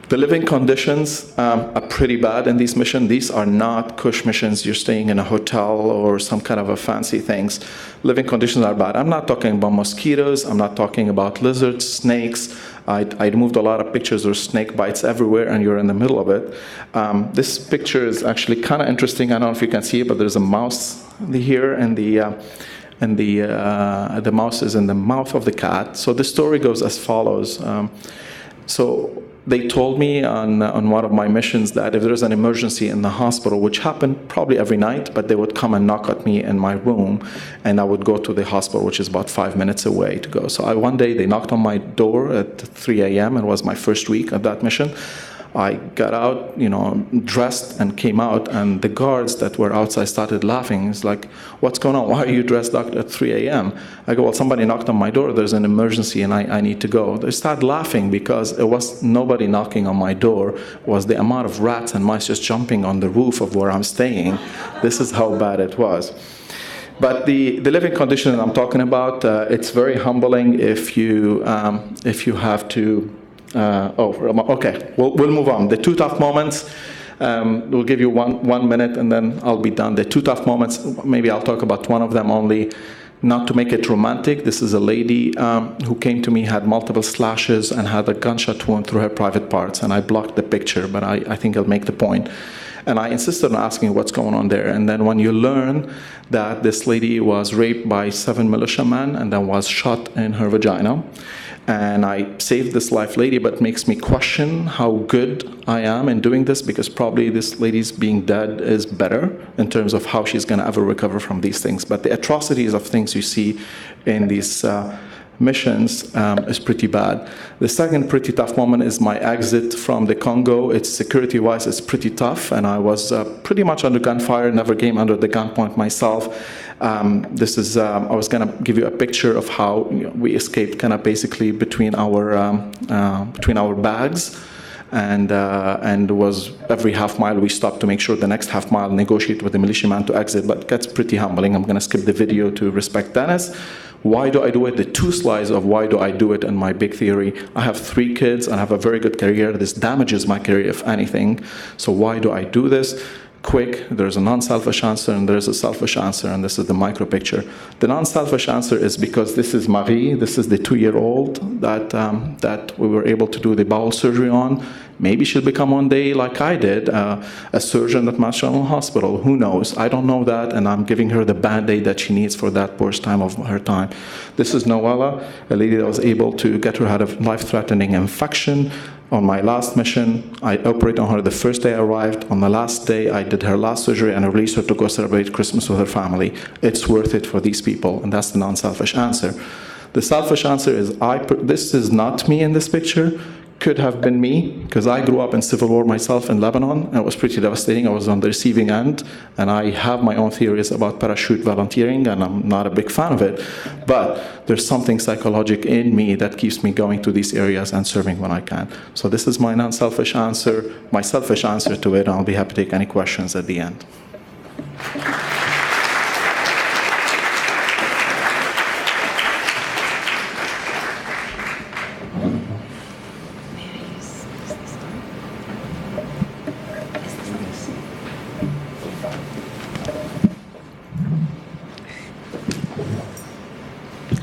The living conditions are pretty bad in these missions. These are not cush missions. You're staying in a hotel or some kind of a fancy things. Living conditions are bad. I'm not talking about mosquitoes. I'm not talking about lizards, snakes. I removed a lot of pictures of snake bites everywhere, and you're in the middle of it. This picture is actually kind of interesting. I don't know if you can see it, but there's a mouse here, and the mouse is in the mouth of the cat. So the story goes as follows. So they told me on one of my missions that if there's an emergency in the hospital, which happened probably every night, but they would come and knock at me in my room, and I would go to the hospital, which is about 5 minutes away to go. So one day they knocked on my door at 3 a.m. It was my first week of that mission. I got out, dressed and came out, and the guards that were outside started laughing. It's like, what's going on? Why are you dressed at 3 a.m.? I go, well, somebody knocked on my door. There's an emergency, and I need to go. They started laughing because it was nobody knocking on my door. It was the amount of rats and mice just jumping on the roof of where I'm staying. This is how bad it was. But the living condition that I'm talking about, it's very humbling if you have to. Okay, we'll move on. The two tough moments. We'll give you one minute, and then I'll be done. The two tough moments. Maybe I'll talk about one of them only. Not to make it romantic, this is a lady who came to me, had multiple slashes, and had a gunshot wound through her private parts. And I blocked the picture, but I think I'll make the point. And I insisted on asking what's going on there. And then when you learn that this lady was raped by 7 militiamen and then was shot in her vagina, and I saved this life lady, but it makes me question how good I am in doing this, because probably this lady's being dead is better in terms of how she's going to ever recover from these things. But the atrocities of things you see in these missions is pretty bad. The second pretty tough moment is my exit from the Congo. It's security-wise, it's pretty tough, and I was pretty much under gunfire, never came under the gunpoint myself. I was going to give you a picture of how we escaped kind of basically between our bags. And was every half mile we stopped to make sure the next half mile negotiate with the militiaman to exit, but that's pretty humbling. I'm going to skip the video to respect Dennis. Why do I do it? The 2 slides of why do I do it and my big theory. I have 3 kids and I have a very good career. This damages my career, if anything. So why do I do this? Quick, there's a non-selfish answer and there's a selfish answer, and this is the micro picture. The non-selfish answer is because this is Marie, this is the 2-year-old that we were able to do the bowel surgery on. Maybe she'll become one day, like I did, a surgeon at Mass General Hospital. Who knows? I don't know that, and I'm giving her the Band-Aid that she needs for that worst time of her time. This is Noella, a lady that was able to get her out of life-threatening infection. On my last mission, I operated on her the first day I arrived. On the last day, I did her last surgery and I released her to go celebrate Christmas with her family. It's worth it for these people, and that's the non-selfish answer. The selfish answer is, this is not me in this picture. Could have been me, because I grew up in civil war myself in Lebanon, and it was pretty devastating. I was on the receiving end, and I have my own theories about parachute volunteering, and I'm not a big fan of it. But there's something psychological in me that keeps me going to these areas and serving when I can. So this is my non-selfish answer, my selfish answer to it, and I'll be happy to take any questions at the end.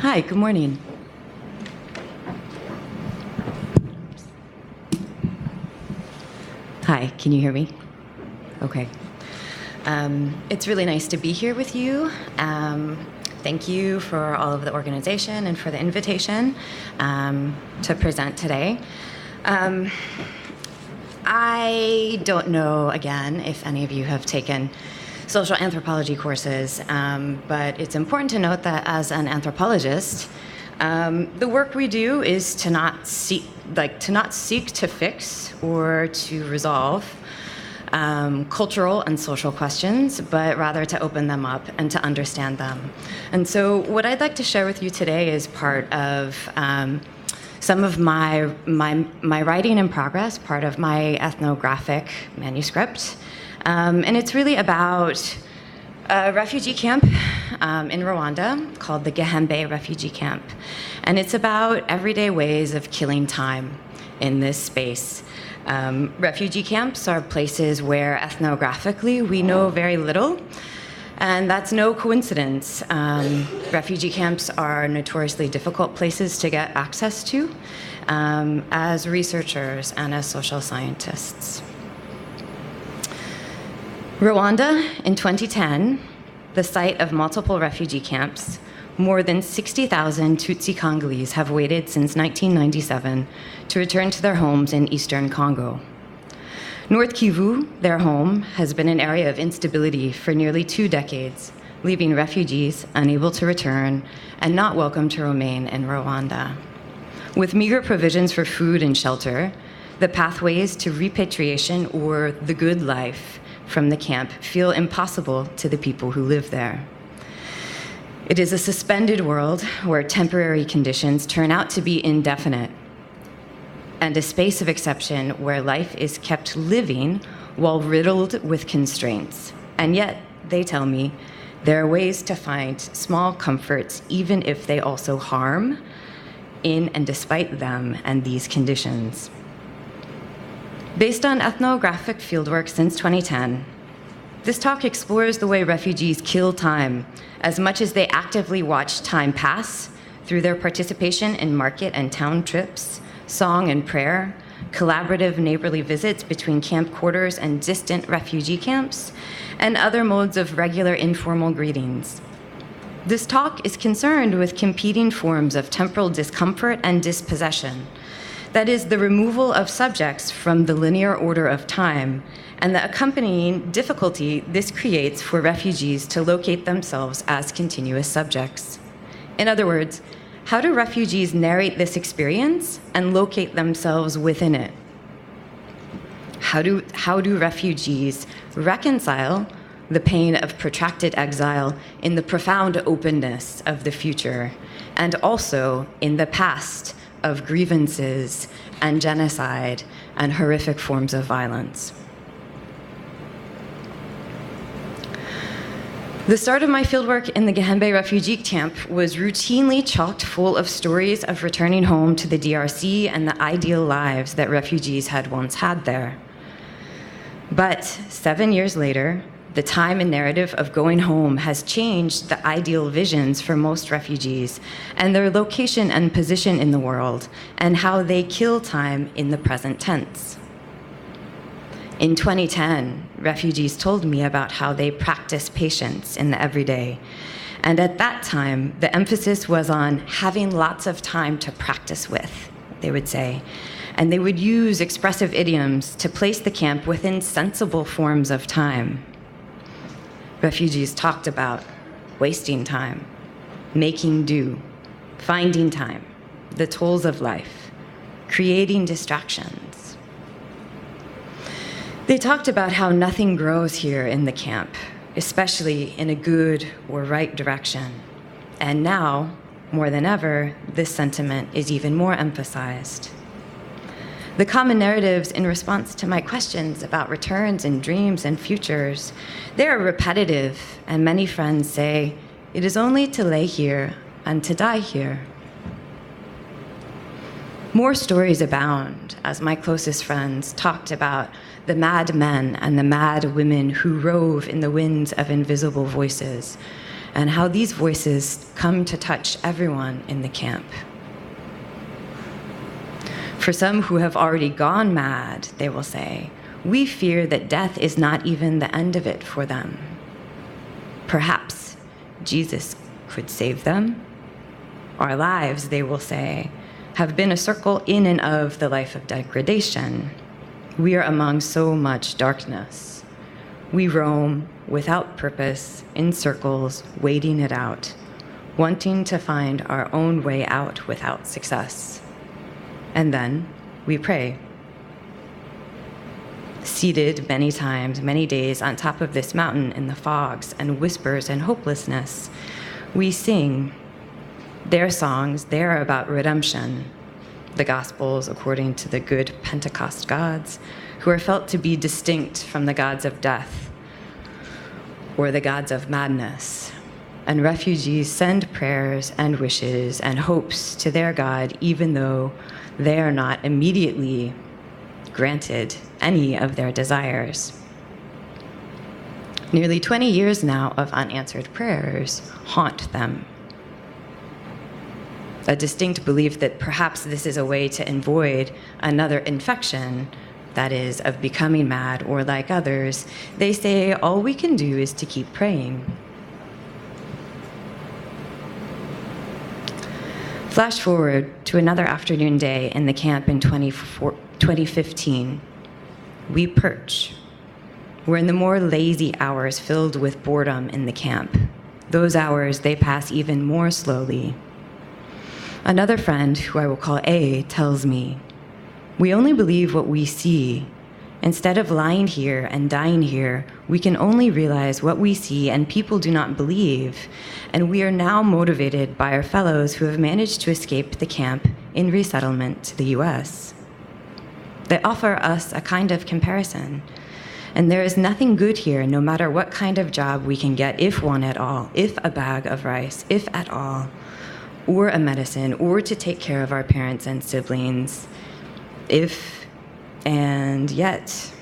Hi, good morning. Hi, can you hear me? Okay. It's really nice to be here with you. Thank you for all of the organization and for the invitation to present today. I don't know, again, if any of you have taken social anthropology courses, but it's important to note that as an anthropologist, the work we do is to not seek to fix or to resolve cultural and social questions, but rather to open them up and to understand them. And so what I'd like to share with you today is part of some of my writing in progress, part of my ethnographic manuscript. And it's really about a refugee camp in Rwanda called the Gihembe Refugee Camp. And it's about everyday ways of killing time in this space. Refugee camps are places where ethnographically we know very little, and that's no coincidence. Refugee camps are notoriously difficult places to get access to as researchers and as social scientists. Rwanda, in 2010, the site of multiple refugee camps, more than 60,000 Tutsi Congolese have waited since 1997 to return to their homes in eastern Congo. North Kivu, their home, has been an area of instability for nearly 2 decades, leaving refugees unable to return and not welcome to remain in Rwanda. With meager provisions for food and shelter, the pathways to repatriation or the good life from the camp feel impossible to the people who live there. It is a suspended world where temporary conditions turn out to be indefinite, and a space of exception where life is kept living while riddled with constraints. And yet, they tell me, There are ways to find small comforts, even if they also harm, in and despite them and these conditions. Based on ethnographic fieldwork since 2010, this talk explores the way refugees kill time as much as they actively watch time pass through their participation in market and town trips, song and prayer, collaborative neighborly visits between camp quarters and distant refugee camps, and other modes of regular informal greetings. This talk is concerned with competing forms of temporal discomfort and dispossession, that is, the removal of subjects from the linear order of time and the accompanying difficulty this creates for refugees to locate themselves as continuous subjects. In other words, how do refugees narrate this experience and locate themselves within it? How do refugees reconcile the pain of protracted exile in the profound openness of the future, and also in the past of grievances and genocide and horrific forms of violence? The start of my fieldwork in the Gihembe refugee camp was routinely chocked full of stories of returning home to the DRC and the ideal lives that refugees had once had there. But 7 years later, the time and narrative of going home has changed the ideal visions for most refugees and their location and position in the world, and how they kill time in the present tense. In 2010, refugees told me about how they practice patience in the everyday. And at that time, the emphasis was on having lots of time to practice with, they would say. And they would use expressive idioms to place the camp within sensible forms of time. Refugees talked about wasting time, making do, finding time, the tolls of life, creating distractions. They talked about how nothing grows here in the camp, especially in a good or right direction. And now, more than ever, this sentiment is even more emphasized. The common narratives in response to my questions about returns and dreams and futures, they are repetitive, and many friends say, it is only to lay here and to die here. More stories abound as my closest friends talked about the mad men and the mad women who rove in the winds of invisible voices, and how these voices come to touch everyone in the camp. For some who have already gone mad, they will say, we fear that death is not even the end of it for them. Perhaps Jesus could save them. Our lives, they will say, have been a circle in and of the life of degradation. We are among so much darkness. We roam without purpose, in circles, waiting it out, wanting to find our own way out without success. And then we pray. Seated many times, many days on top of this mountain in the fogs and whispers and hopelessness, we sing their songs. They're about redemption, the Gospels according to the good Pentecost gods, who are felt to be distinct from the gods of death or the gods of madness. And refugees send prayers and wishes and hopes to their God, even though they are not immediately granted any of their desires. Nearly 20 years now of unanswered prayers haunt them. A distinct belief that perhaps this is a way to avoid another infection, that is, of becoming mad or like others. They say all we can do is to keep praying. Flash forward to another afternoon day in the camp in 2015. We perch. We're in the more lazy hours filled with boredom in the camp. Those hours, they pass even more slowly. Another friend, who I will call A, tells me, we only believe what we see. Instead of lying here and dying here, we can only realize what we see and people do not believe. And we are now motivated by our fellows who have managed to escape the camp in resettlement to the US. They offer us a kind of comparison. And there is nothing good here, no matter what kind of job we can get, if one at all, if a bag of rice, if at all, or a medicine, or to take care of our parents and siblings, if and yet.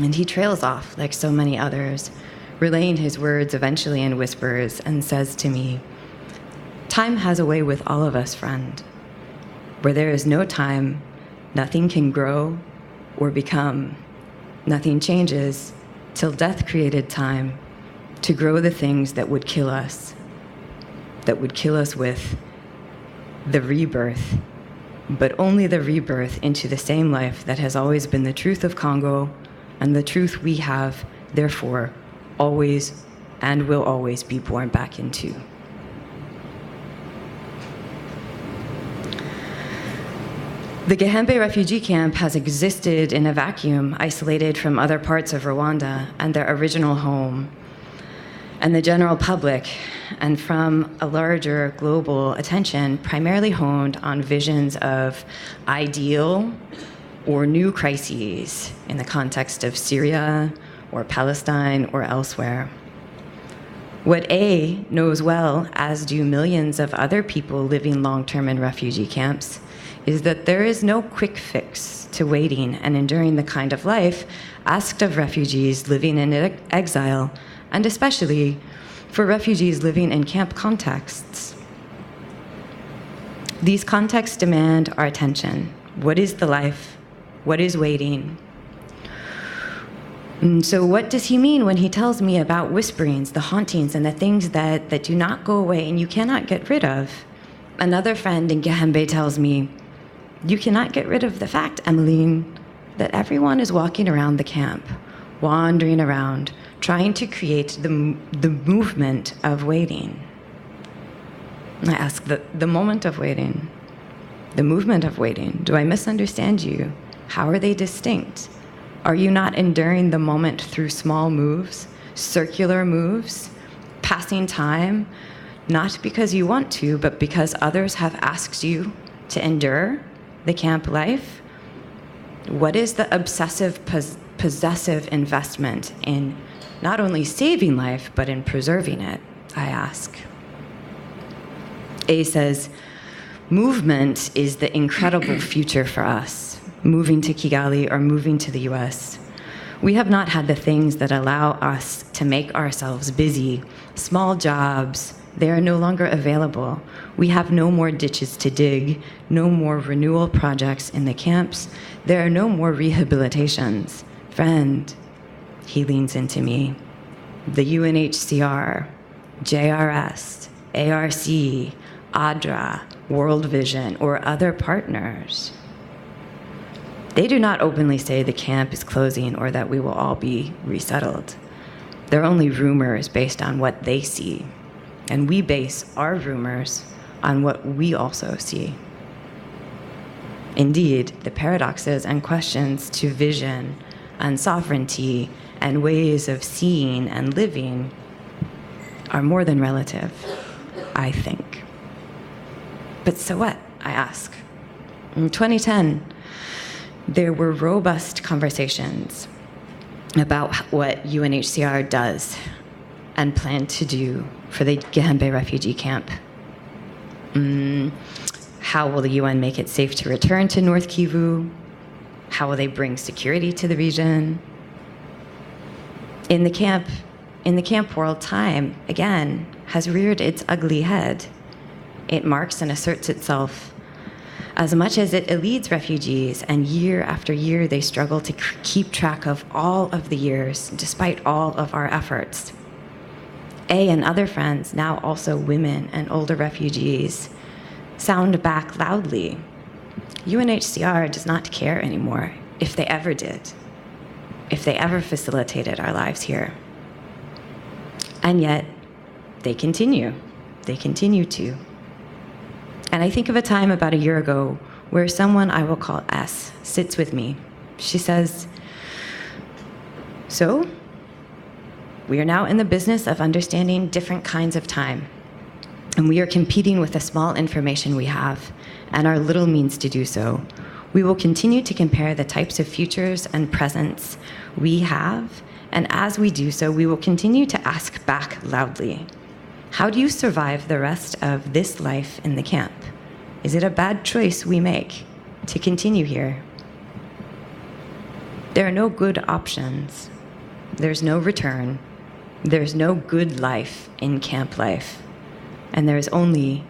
And he trails off like so many others, relaying his words eventually in whispers, and says to me, "Time has a way with all of us, friend. Where there is no time, nothing can grow or become. Nothing changes till death created time to grow the things that would kill us with the rebirth, but only the rebirth into the same life that has always been the truth of Congo and the truth we have, therefore, always and will always be born back into." The Gihembe refugee camp has existed in a vacuum, isolated from other parts of Rwanda and their original home, and the general public, and from a larger global attention primarily honed on visions of ideal or new crises in the context of Syria or Palestine or elsewhere. What A knows well, as do millions of other people living long-term in refugee camps, is that there is no quick fix to waiting and enduring the kind of life asked of refugees living in exile, and especially for refugees living in camp contexts. These contexts demand our attention. What is the life? What is waiting? And so what does he mean when he tells me about whisperings, the hauntings, and the things that do not go away and you cannot get rid of? Another friend in Gihembe tells me, "You cannot get rid of the fact, Emmeline, that everyone is walking around the camp, wandering around, trying to create the movement of waiting." I ask, the moment of waiting, the movement of waiting, do I misunderstand you? How are they distinct? Are you not enduring the moment through small moves, circular moves, passing time, not because you want to, but because others have asked you to endure the camp life? What is the obsessive, possessive investment in not only saving life, but in preserving it, I ask? A says, movement is the incredible future for us, moving to Kigali or moving to the US. We have not had the things that allow us to make ourselves busy. Small jobs, they are no longer available. We have no more ditches to dig, no more renewal projects in the camps. There are no more rehabilitations. Friend, he leans into me. The UNHCR, JRS, ARC, ADRA, World Vision, or other partners. They do not openly say the camp is closing or that we will all be resettled. They're only rumors based on what they see. And we base our rumors on what we also see. Indeed, the paradoxes and questions to vision and sovereignty and ways of seeing and living are more than relative, I think. But so what, I ask? In 2010, there were robust conversations about what UNHCR does and plan to do for the Gihembe refugee camp. How will the UN make it safe to return to North Kivu? How will they bring security to the region? In the camp world, time, again, has reared its ugly head. It marks and asserts itself as much as it leads refugees, and year after year they struggle to keep track of all of the years, despite all of our efforts. A and other friends, now also women and older refugees, sound back loudly. UNHCR does not care anymore, if they ever did, if they ever facilitated our lives here. And yet, they continue to. And I think of a time about a year ago where someone I will call S sits with me. She says, "So, we are now in the business of understanding different kinds of time, and we are competing with the small information we have and our little means to do so. We will continue to compare the types of futures and presents We have, and as we do so, we will continue to ask back loudly, how do you survive the rest of this life in the camp? Is it a bad choice we make to continue here? There are no good options. There's no return. There's no good life in camp life. And there's only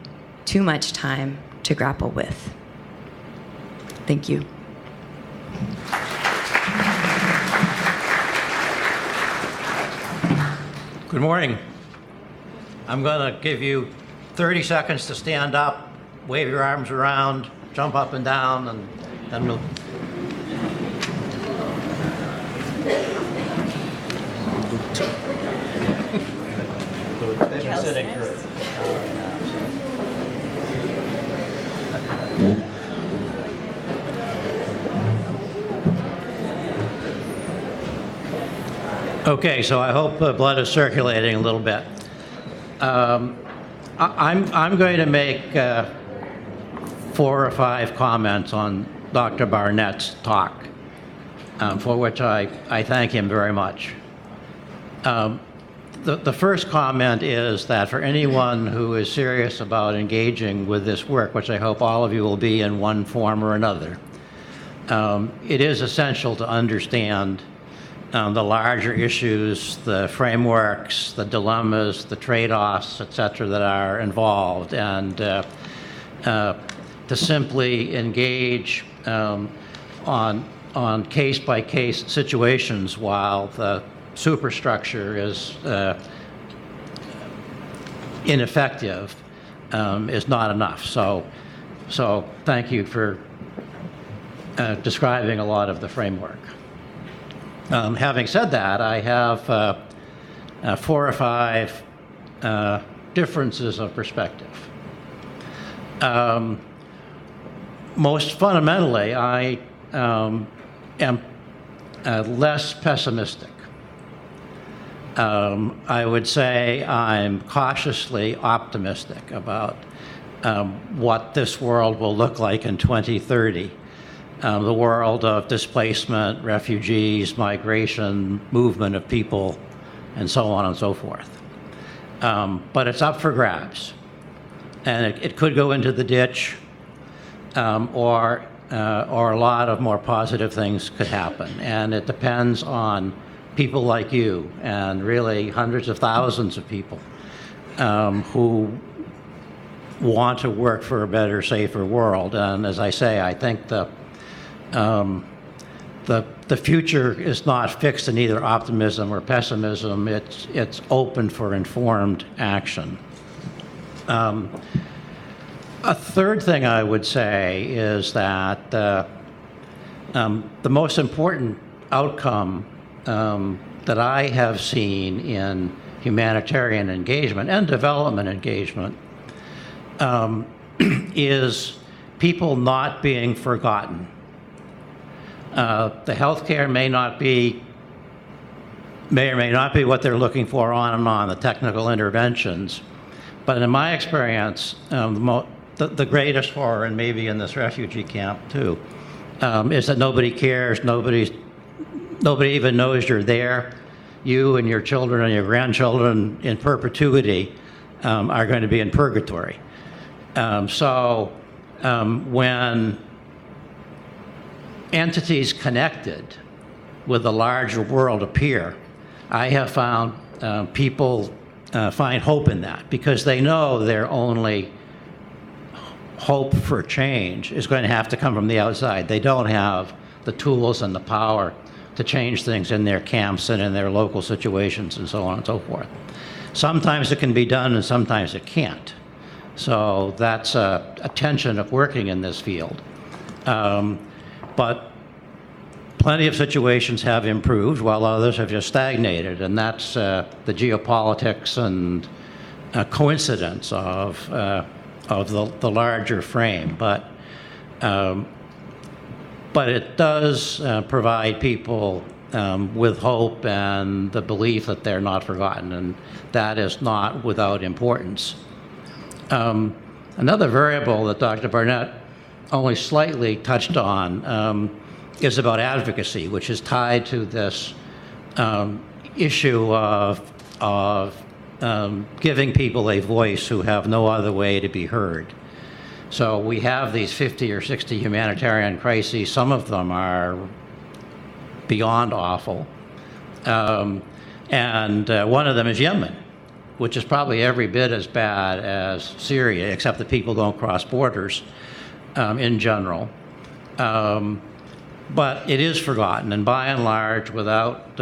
too much time to grapple with. Thank you. Good morning. I'm going to give you 30 seconds to stand up, wave your arms around, jump up and down, and then we'll... They've been sitting for an hour and a half, so. Okay, so I hope blood is circulating a little bit. I'm going to make 4 or 5 comments on Dr. Barnett's talk, for which I thank him very much. The first comment is that for anyone who is serious about engaging with this work, which I hope all of you will be in one form or another, it is essential to understand the larger issues, the frameworks, the dilemmas, the trade-offs, et cetera, that are involved, and to simply engage on case-by-case situations while the superstructure is ineffective is not enough. So thank you for describing a lot of the framework. Having said that, I have 4 or 5 differences of perspective. Most fundamentally, I am less pessimistic. I would say I'm cautiously optimistic about what this world will look like in 2030. The world of displacement, refugees, migration, movement of people, and so on and so forth. But it's up for grabs. And it could go into the ditch, or a lot of more positive things could happen. And it depends on people like you and really hundreds of thousands of people who want to work for a better, safer world. And as I say, I think the future is not fixed in either optimism or pessimism. It's open for informed action. A third thing I would say is that the most important outcome that I have seen in humanitarian engagement and development engagement is people not being forgotten. The healthcare may or may not be what they're looking for on and on, the technical interventions. But in my experience, the greatest horror, and maybe in this refugee camp too, is that nobody cares, nobody even knows you're there. You and your children and your grandchildren in perpetuity are going to be in purgatory. When entities connected with the larger world appear, I have found people find hope in that because they know their only hope for change is going to have to come from the outside. They don't have the tools and the power to change things in their camps and in their local situations and so on and so forth. Sometimes it can be done and sometimes it can't. So that's a tension of working in this field. But plenty of situations have improved while others have just stagnated, and that's the geopolitics and coincidence of the larger frame. But it does provide people with hope and the belief that they're not forgotten, and that is not without importance. Another variable that Dr. Barnett only slightly touched on is about advocacy, which is tied to this issue of giving people a voice who have no other way to be heard. So we have these 50 or 60 humanitarian crises. Some of them are beyond awful. And one of them is Yemen, which is probably every bit as bad as Syria, except that people don't cross borders in general. But it is forgotten, and by and large, without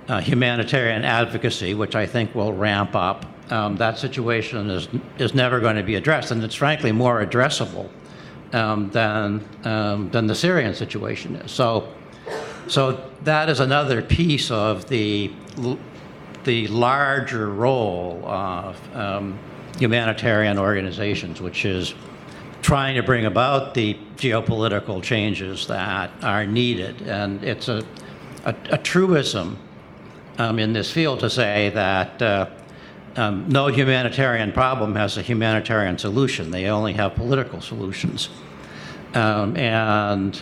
humanitarian advocacy, which I think will ramp up, that situation is never going to be addressed, and it's frankly more addressable than the Syrian situation is. So that is another piece of the larger role of humanitarian organizations, which is trying to bring about the geopolitical changes that are needed. And it's a truism in this field to say that no humanitarian problem has a humanitarian solution. They only have political solutions. And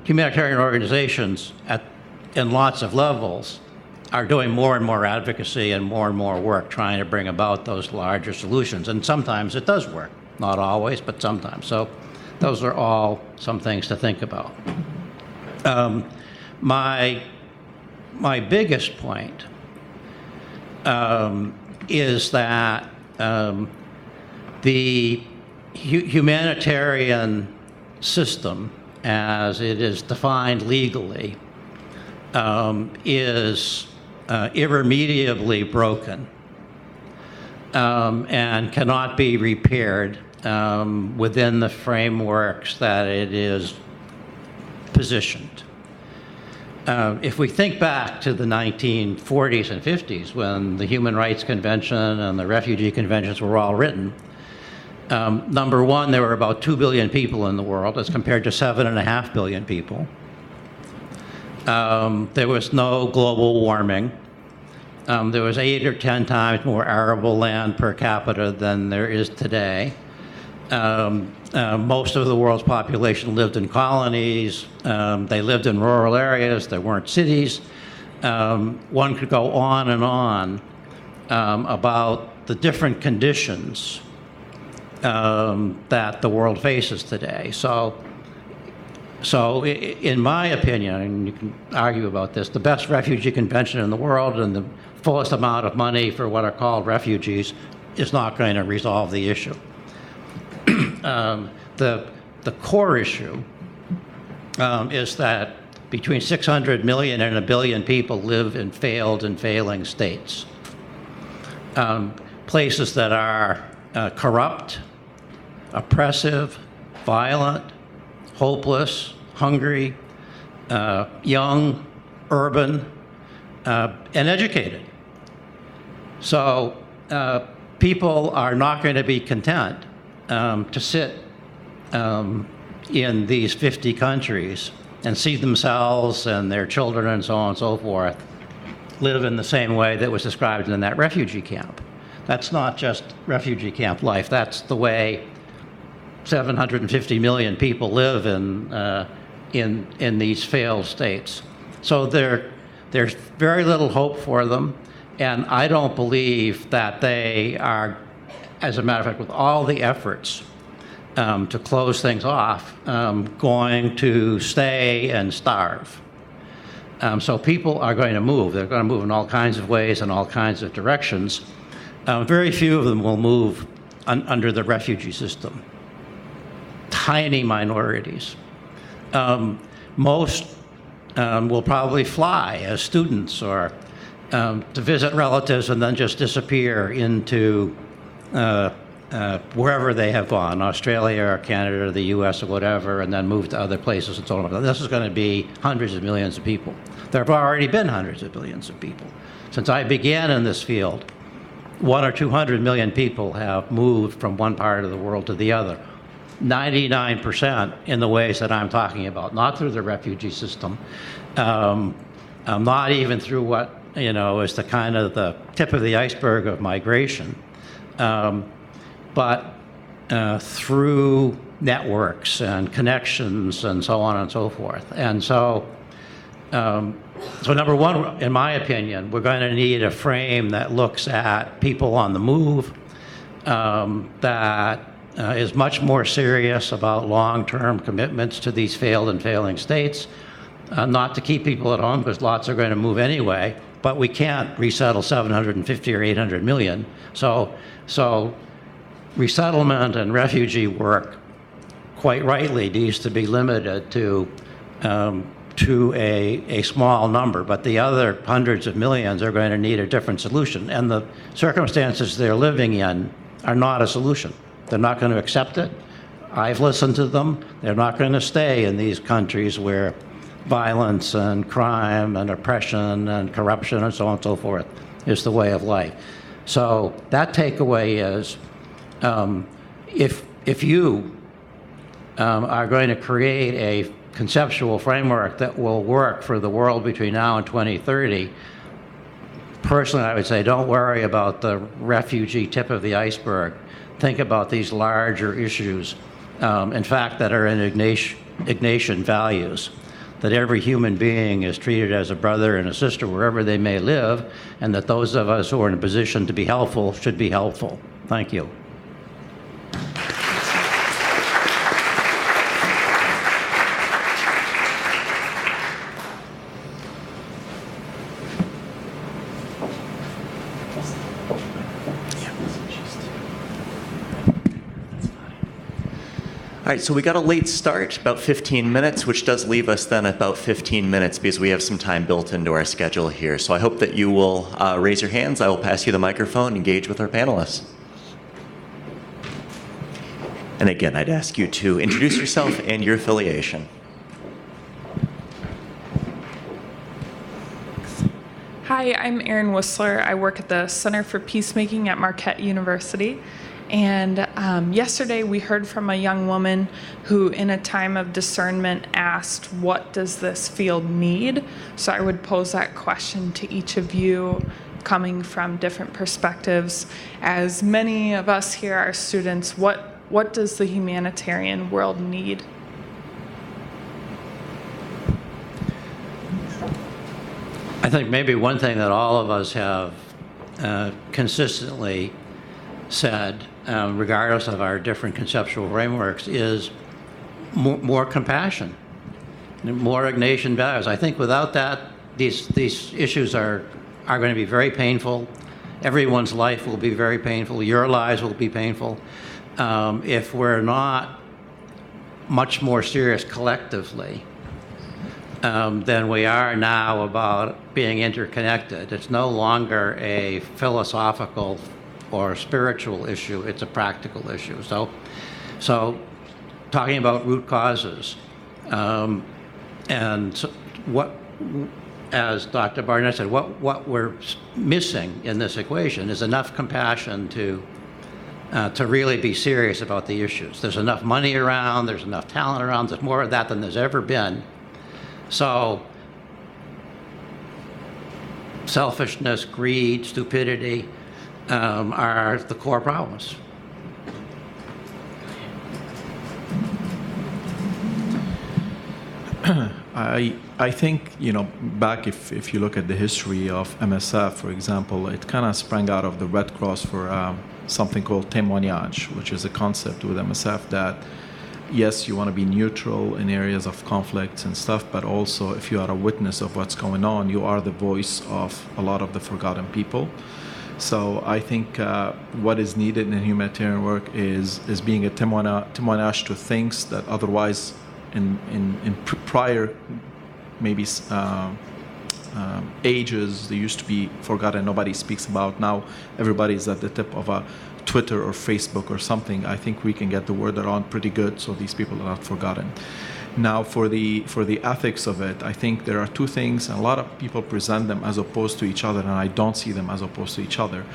humanitarian organizations in lots of levels are doing more and more advocacy and more work trying to bring about those larger solutions. And sometimes it does work. Not always, but sometimes. So those are all some things to think about. My biggest point is that the humanitarian system, as it is defined legally, is irremediably broken and cannot be repaired within the frameworks that it is positioned. If we think back to the 1940s and 50s, when the Human Rights Convention and the Refugee Conventions were all written, number one, there were about 2 billion people in the world as compared to 7.5 billion people. There was no global warming. There was 8 or 10 times more arable land per capita than there is today. Most of the world's population lived in colonies. They lived in rural areas. There weren't cities. One could go on and on about the different conditions that the world faces today. So in my opinion, and you can argue about this, the best refugee convention in the world and the fullest amount of money for what are called refugees is not going to resolve the issue. The core issue is that between 600 million and 1 billion people live in failed and failing states. Places that are corrupt, oppressive, violent, hopeless, hungry, young, urban, and educated. So people are not going to be content to sit in these 50 countries and see themselves and their children and so on and so forth live in the same way that was described in that refugee camp. That's not just refugee camp life. That's the way 750 million people live in these failed states. So there's very little hope for them, and I don't believe that they are, as a matter of fact, with all the efforts to close things off, going to stay and starve. So people are going to move. They're going to move in all kinds of ways and all kinds of directions. Very few of them will move under the refugee system. Tiny minorities. Most will probably fly as students or to visit relatives and then just disappear into wherever they have gone, Australia or Canada or the US or whatever, and then move to other places and so on. This is going to be hundreds of millions of people. There have already been hundreds of millions of people. Since I began in this field, 100 or 200 million people have moved from one part of the world to the other. 99% in the ways that I'm talking about, not through the refugee system, not even through what is the kind of the tip of the iceberg of migration, but through networks and connections and so on and so forth. And so, so number one, in my opinion, we're going to need a frame that looks at people on the move, that is much more serious about long-term commitments to these failed and failing states, not to keep people at home because lots are going to move anyway, but we can't resettle 750 or 800 million. So resettlement and refugee work, quite rightly, needs to be limited to a small number, but the other hundreds of millions are going to need a different solution. And the circumstances they're living in are not a solution. They're not going to accept it. I've listened to them. They're not going to stay in these countries where violence and crime and oppression and corruption and so on and so forth is the way of life. So that takeaway is, if you are going to create a conceptual framework that will work for the world between now and 2030, personally, I would say don't worry about the refugee tip of the iceberg. Think about these larger issues, in fact, that are in Ignatian values, that every human being is treated as a brother and a sister wherever they may live, and that those of us who are in a position to be helpful should be helpful. Thank you. All right, so we got a late start, about 15 minutes, which does leave us then about 15 minutes because we have some time built into our schedule here. So I hope that you will raise your hands. I will pass you the microphone and engage with our panelists. And again, I'd ask you to introduce yourself and your affiliation. Hi, I'm Erin Whistler. I work at the Center for Peacemaking at Marquette University. And yesterday we heard from a young woman who, in a time of discernment, asked, what does this field need? So I would pose that question to each of you, coming from different perspectives. As many of us here are students, what does the humanitarian world need? I think maybe one thing that all of us have consistently said, regardless of our different conceptual frameworks, is more compassion, more Ignatian values. I think without that, these issues are going to be very painful. Everyone's life will be very painful. Your lives will be painful. If we're not much more serious collectively than we are now about being interconnected. It's no longer a philosophical or spiritual issue, it's a practical issue. So talking about root causes, and so what, as Dr. Barnett said, what we're missing in this equation is enough compassion to really be serious about the issues. There's enough money around, there's enough talent around, there's more of that than there's ever been. So selfishness, greed, stupidity, are the core problems. I think, back if you look at the history of MSF, for example, it kind of sprang out of the Red Cross for something called témoignage, which is a concept with MSF that, yes, you want to be neutral in areas of conflicts and stuff, but also if you are a witness of what's going on, you are the voice of a lot of the forgotten people. So I think what is needed in humanitarian work is being a témoignage to things that otherwise in prior maybe ages they used to be forgotten, nobody speaks about. Now everybody's at the tip of a Twitter or Facebook or something. I think we can get the word around pretty good so these people are not forgotten. Now for the ethics of it, I think there are two things, and a lot of people present them as opposed to each other, and I don't see them as opposed to each other,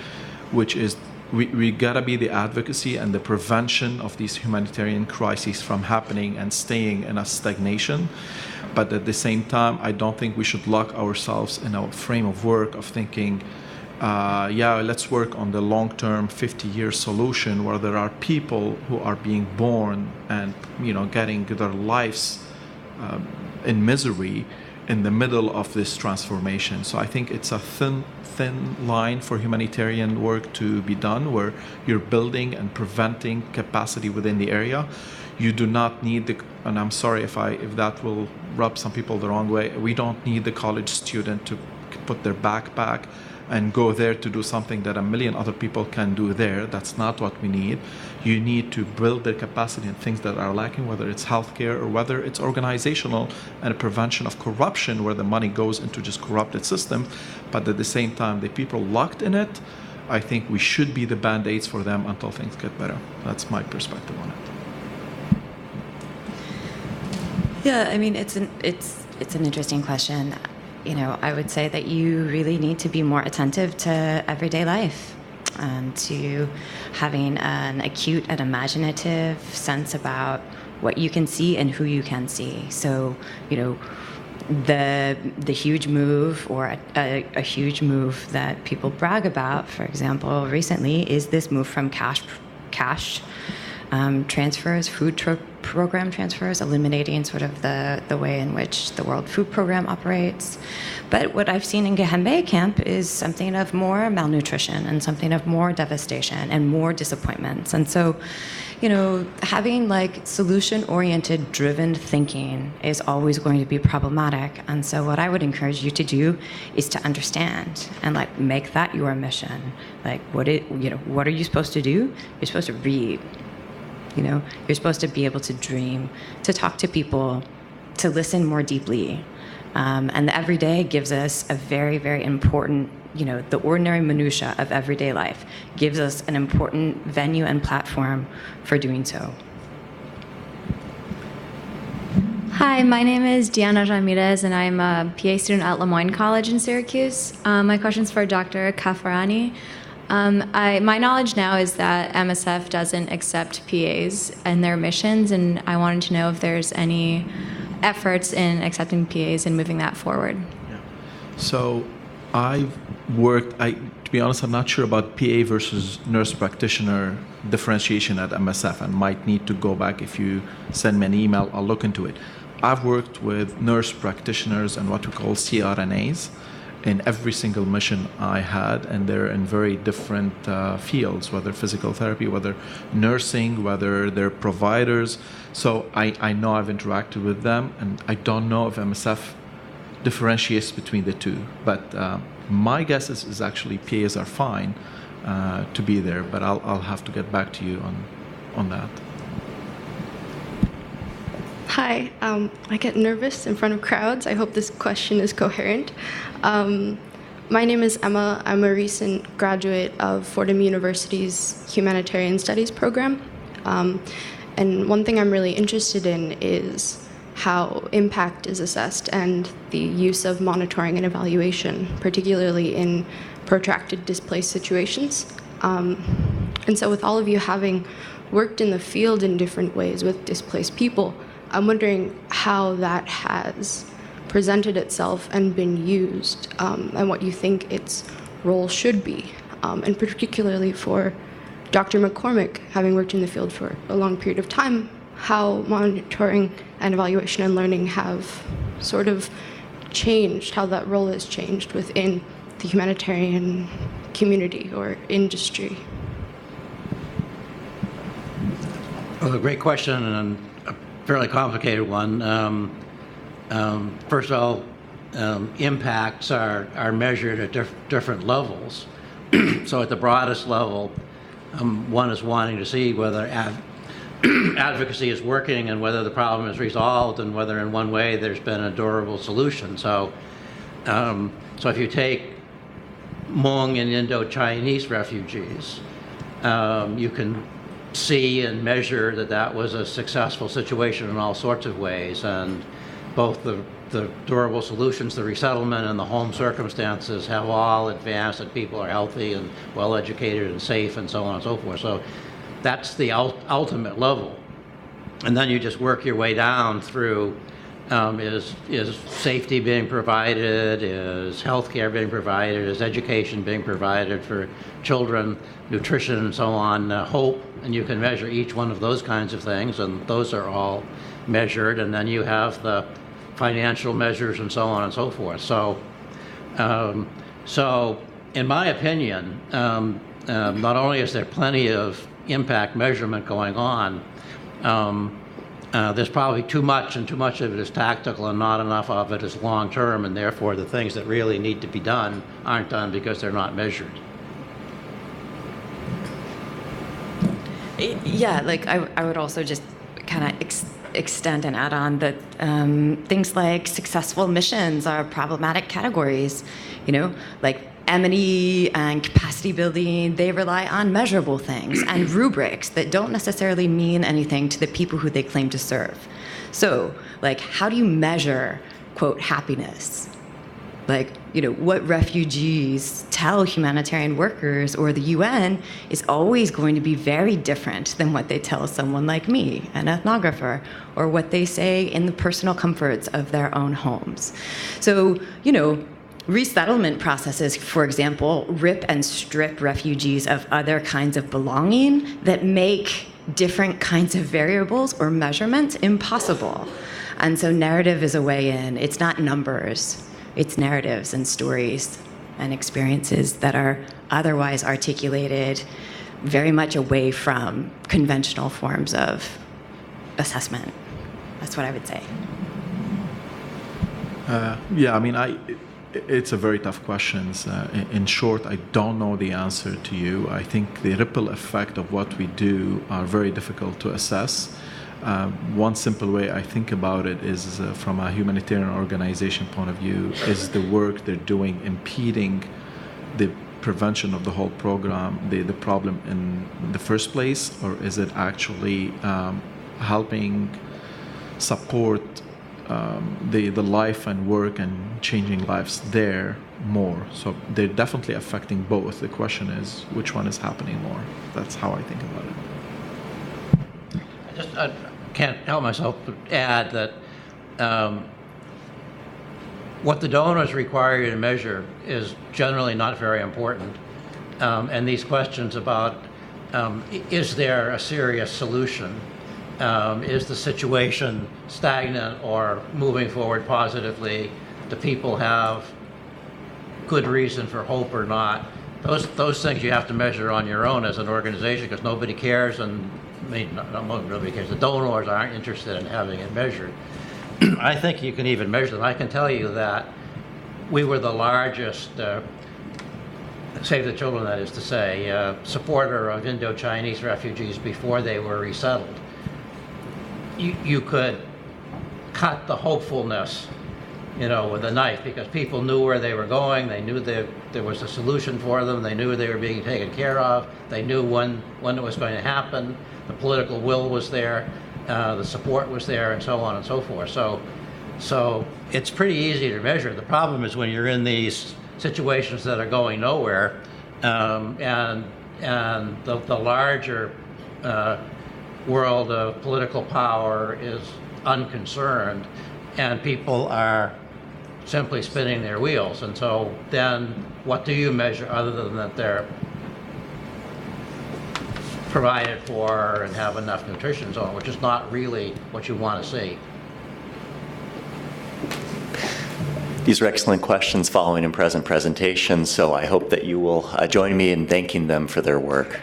which is we gotta be the advocacy and the prevention of these humanitarian crises from happening and staying in a stagnation. But at the same time, I don't think we should lock ourselves in a frame of work of thinking yeah, let's work on the long-term 50-year solution where there are people who are being born and getting their lives in misery in the middle of this transformation. So I think it's a thin line for humanitarian work to be done, where you're building and preventing capacity within the area. You do not need and I'm sorry if that will rub some people the wrong way, we don't need the college student to put their backpack and go there to do something that a million other people can do there. That's not what we need. You need to build their capacity in things that are lacking, whether it's healthcare or whether it's organizational and prevention of corruption, where the money goes into just corrupted systems. But at the same time, the people locked in it, I think we should be the band-aids for them until things get better. That's my perspective on it. Yeah, I mean, it's an interesting question. I would say that you really need to be more attentive to everyday life and to having an acute and imaginative sense about what you can see and who you can see. So, the huge move, or a huge move that people brag about, for example, recently, is this move from cash transfers, program transfers, eliminating sort of the way in which the World Food Program operates. But what I've seen in Gihembe camp is something of more malnutrition and something of more devastation and more disappointments. And so, having solution-oriented, driven thinking is always going to be problematic. And so what I would encourage you to do is to understand and make that your mission. What are you supposed to do? You're supposed to read. You're supposed to be able to dream, to talk to people, to listen more deeply. And the everyday gives us a very, very important, the ordinary minutia of everyday life gives us an important venue and platform for doing so. Hi, my name is Diana Ramirez, and I'm a PA student at Lemoyne College in Syracuse. My question's for Dr. Kafarani. My knowledge now is that MSF doesn't accept PAs in their missions, and I wanted to know if there's any efforts in accepting PAs and moving that forward. Yeah. So I've worked, to be honest, I'm not sure about PA versus nurse practitioner differentiation at MSF, and might need to go back. If you send me an email, I'll look into it. I've worked with nurse practitioners and what we call CRNAs in every single mission I had, and they're in very different fields, whether physical therapy, whether nursing, whether they're providers. So I know I've interacted with them, and I don't know if MSF differentiates between the two. But my guess is actually PAs are fine to be there, but I'll have to get back to you on that. Hi, I get nervous in front of crowds. I hope this question is coherent. My name is Emma. I'm a recent graduate of Fordham University's Humanitarian Studies program. And one thing I'm really interested in is how impact is assessed and the use of monitoring and evaluation, particularly in protracted displaced situations. And so with all of you having worked in the field in different ways with displaced people, I'm wondering how that has presented itself and been used, and what you think its role should be, and particularly for Dr. McCormick, having worked in the field for a long period of time, how monitoring and evaluation and learning have sort of changed, how that role has changed within the humanitarian community or industry. Well, a great question, and a fairly complicated one. First of all, impacts are measured at different levels. So at the broadest level, one is wanting to see whether advocacy is working and whether the problem is resolved and whether in one way there's been a durable solution. So if you take Hmong and Indo-Chinese refugees, you can see and measure that was a successful situation in all sorts of ways, and both the durable solutions, the resettlement, and the home circumstances have all advanced, and people are healthy and well educated and safe and so on and so forth. So that's the ultimate level. And then you just work your way down through Is safety being provided? Is healthcare being provided? Is education being provided for children? Nutrition and so on. Hope, and you can measure each one of those kinds of things, and those are all measured. And then you have the financial measures and so on and so forth. So, in my opinion, not only is there plenty of impact measurement going on, there's probably too much, and too much of it is tactical, and not enough of it is long-term, and therefore the things that really need to be done aren't done because they're not measured. Yeah, like I would also just kind of extend and add on that things like successful missions are problematic categories, like M&E and capacity building, they rely on measurable things and rubrics that don't necessarily mean anything to the people who they claim to serve. So, like, how do you measure, quote, happiness? Like, what refugees tell humanitarian workers or the UN is always going to be very different than what they tell someone like me, an ethnographer, or what they say in the personal comforts of their own homes. So, resettlement processes, for example, rip and strip refugees of other kinds of belonging that make different kinds of variables or measurements impossible. And so narrative is a way in. It's not numbers. It's narratives and stories and experiences that are otherwise articulated very much away from conventional forms of assessment. That's what I would say. It's a very tough question. In short, I don't know the answer to you. I think the ripple effect of what we do are very difficult to assess. One simple way I think about it is from a humanitarian organization point of view, is the work they're doing impeding the prevention of the whole program, the problem in the first place, or is it actually helping support the life and work and changing lives there more? So they're definitely affecting both. The question is, which one is happening more? That's how I think about it. I can't help myself but add that what the donors require you to measure is generally not very important. And these questions about is there a serious solution? Is the situation stagnant or moving forward positively? Do people have good reason for hope or not? Those things you have to measure on your own as an organization, because nobody cares, and nobody cares. The donors aren't interested in having it measured. I think you can even measure them. I can tell you that we were the largest Save the Children, that is to say, supporter of Indo-Chinese refugees before they were resettled. You could cut the hopefulness, with a knife, because people knew where they were going. They knew there was a solution for them. They knew they were being taken care of. They knew when it was going to happen. The political will was there. The support was there, and so on and so forth. So it's pretty easy to measure. The problem is when you're in these situations that are going nowhere, and the larger world of political power is unconcerned, and people are simply spinning their wheels. And so then what do you measure other than that they're provided for and have enough nutrition, so on, which is not really what you want to see. These are excellent questions following in present presentations, so I hope that you will join me in thanking them for their work.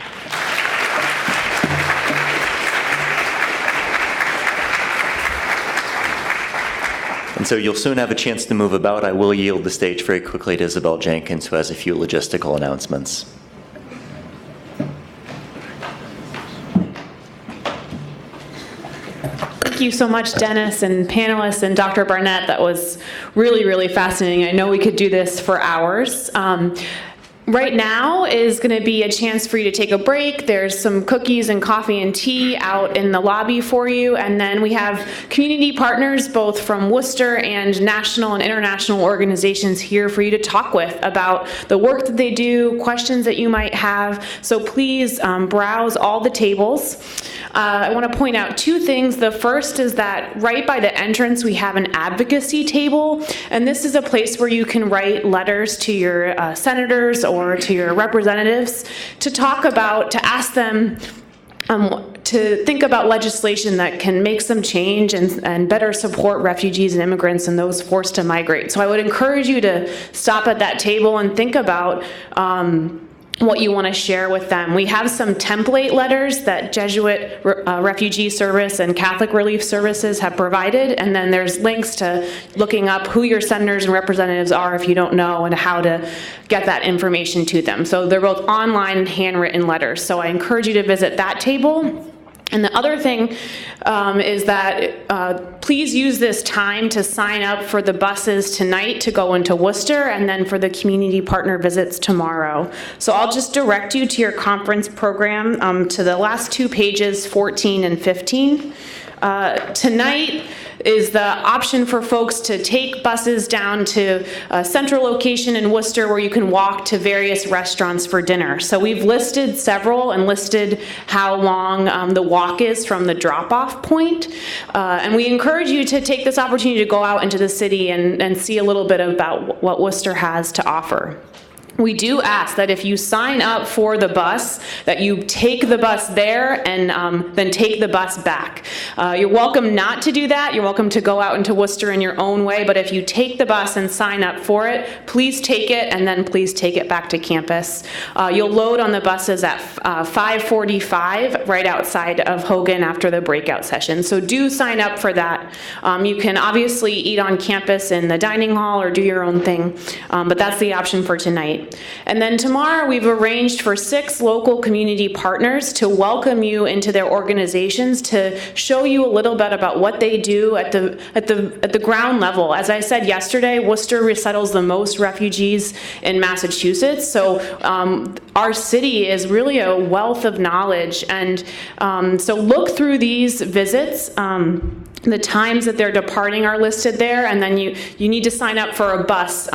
And so you'll soon have a chance to move about. I will yield the stage very quickly to Isabel Jenkins, who has a few logistical announcements. Thank you so much, Dennis and panelists and Dr. Barnett. That was really, really fascinating. I know we could do this for hours. Right now is going to be a chance for you to take a break. There's some cookies and coffee and tea out in the lobby for you. And then we have community partners, both from Worcester and national and international organizations here for you to talk with about the work that they do, questions that you might have. So please browse all the tables. I want to point out two things. The first is that right by the entrance, we have an advocacy table. And this is a place where you can write letters to your senators or to your representatives to ask them to think about legislation that can make some change and better support refugees and immigrants and those forced to migrate. So I would encourage you to stop at that table and think about what you want to share with them. We have some template letters that Jesuit Refugee Service and Catholic Relief Services have provided, and then there's links to looking up who your senators and representatives are if you don't know and how to get that information to them. So they're both online and handwritten letters. So I encourage you to visit that table. And the other thing is that please use this time to sign up for the buses tonight to go into Worcester and then for the community partner visits tomorrow. So I'll just direct you to your conference program to the last two pages, 14 and 15. Tonight is the option for folks to take buses down to a central location in Worcester where you can walk to various restaurants for dinner. So we've listed several and listed how long the walk is from the drop-off point. And we encourage you to take this opportunity to go out into the city and see a little bit about what Worcester has to offer. We do ask that if you sign up for the bus, that you take the bus there and then take the bus back. You're welcome not to do that. You're welcome to go out into Worcester in your own way, but if you take the bus and sign up for it, please take it and then please take it back to campus. You'll load on the buses at 5:45 right outside of Hogan after the breakout session. So do sign up for that. You can obviously eat on campus in the dining hall or do your own thing, but that's the option for tonight. And then tomorrow we've arranged for 6 local community partners to welcome you into their organizations to show you a little bit about what they do at the ground level. As I said yesterday, Worcester resettles the most refugees in Massachusetts, so our city is really a wealth of knowledge. And so look through these visits. The times that they're departing are listed there, and then you need to sign up for a bus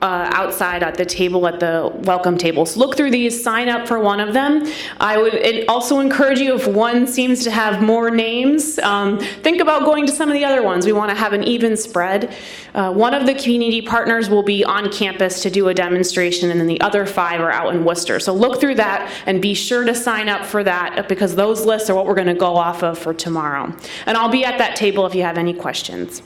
outside at the table, at the welcome tables. Look through these, sign up for one of them. I would also encourage you, if one seems to have more names, think about going to some of the other ones. We want to have an even spread. One of the community partners will be on campus to do a demonstration, and then the other 5 are out in Worcester. So look through that and be sure to sign up for that, because those lists are what we're going to go off of for tomorrow. And I'll be at that table if you have any questions.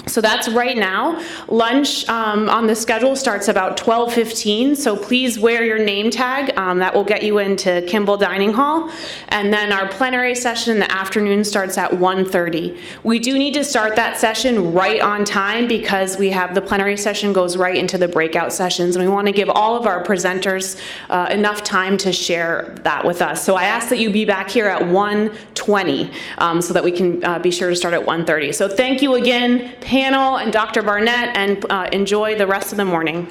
So that's right now. Lunch on the schedule starts about 12:15, so please wear your name tag. That will get you into Kimball Dining Hall. And then our plenary session in the afternoon starts at 1:30. We do need to start that session right on time because we have the plenary session goes right into the breakout sessions, and we want to give all of our presenters enough time to share that with us. So I ask that you be back here at 1:20 so that we can be sure to start at 1:30. So thank you again, panel and Dr. Barnett, and enjoy the rest of the morning.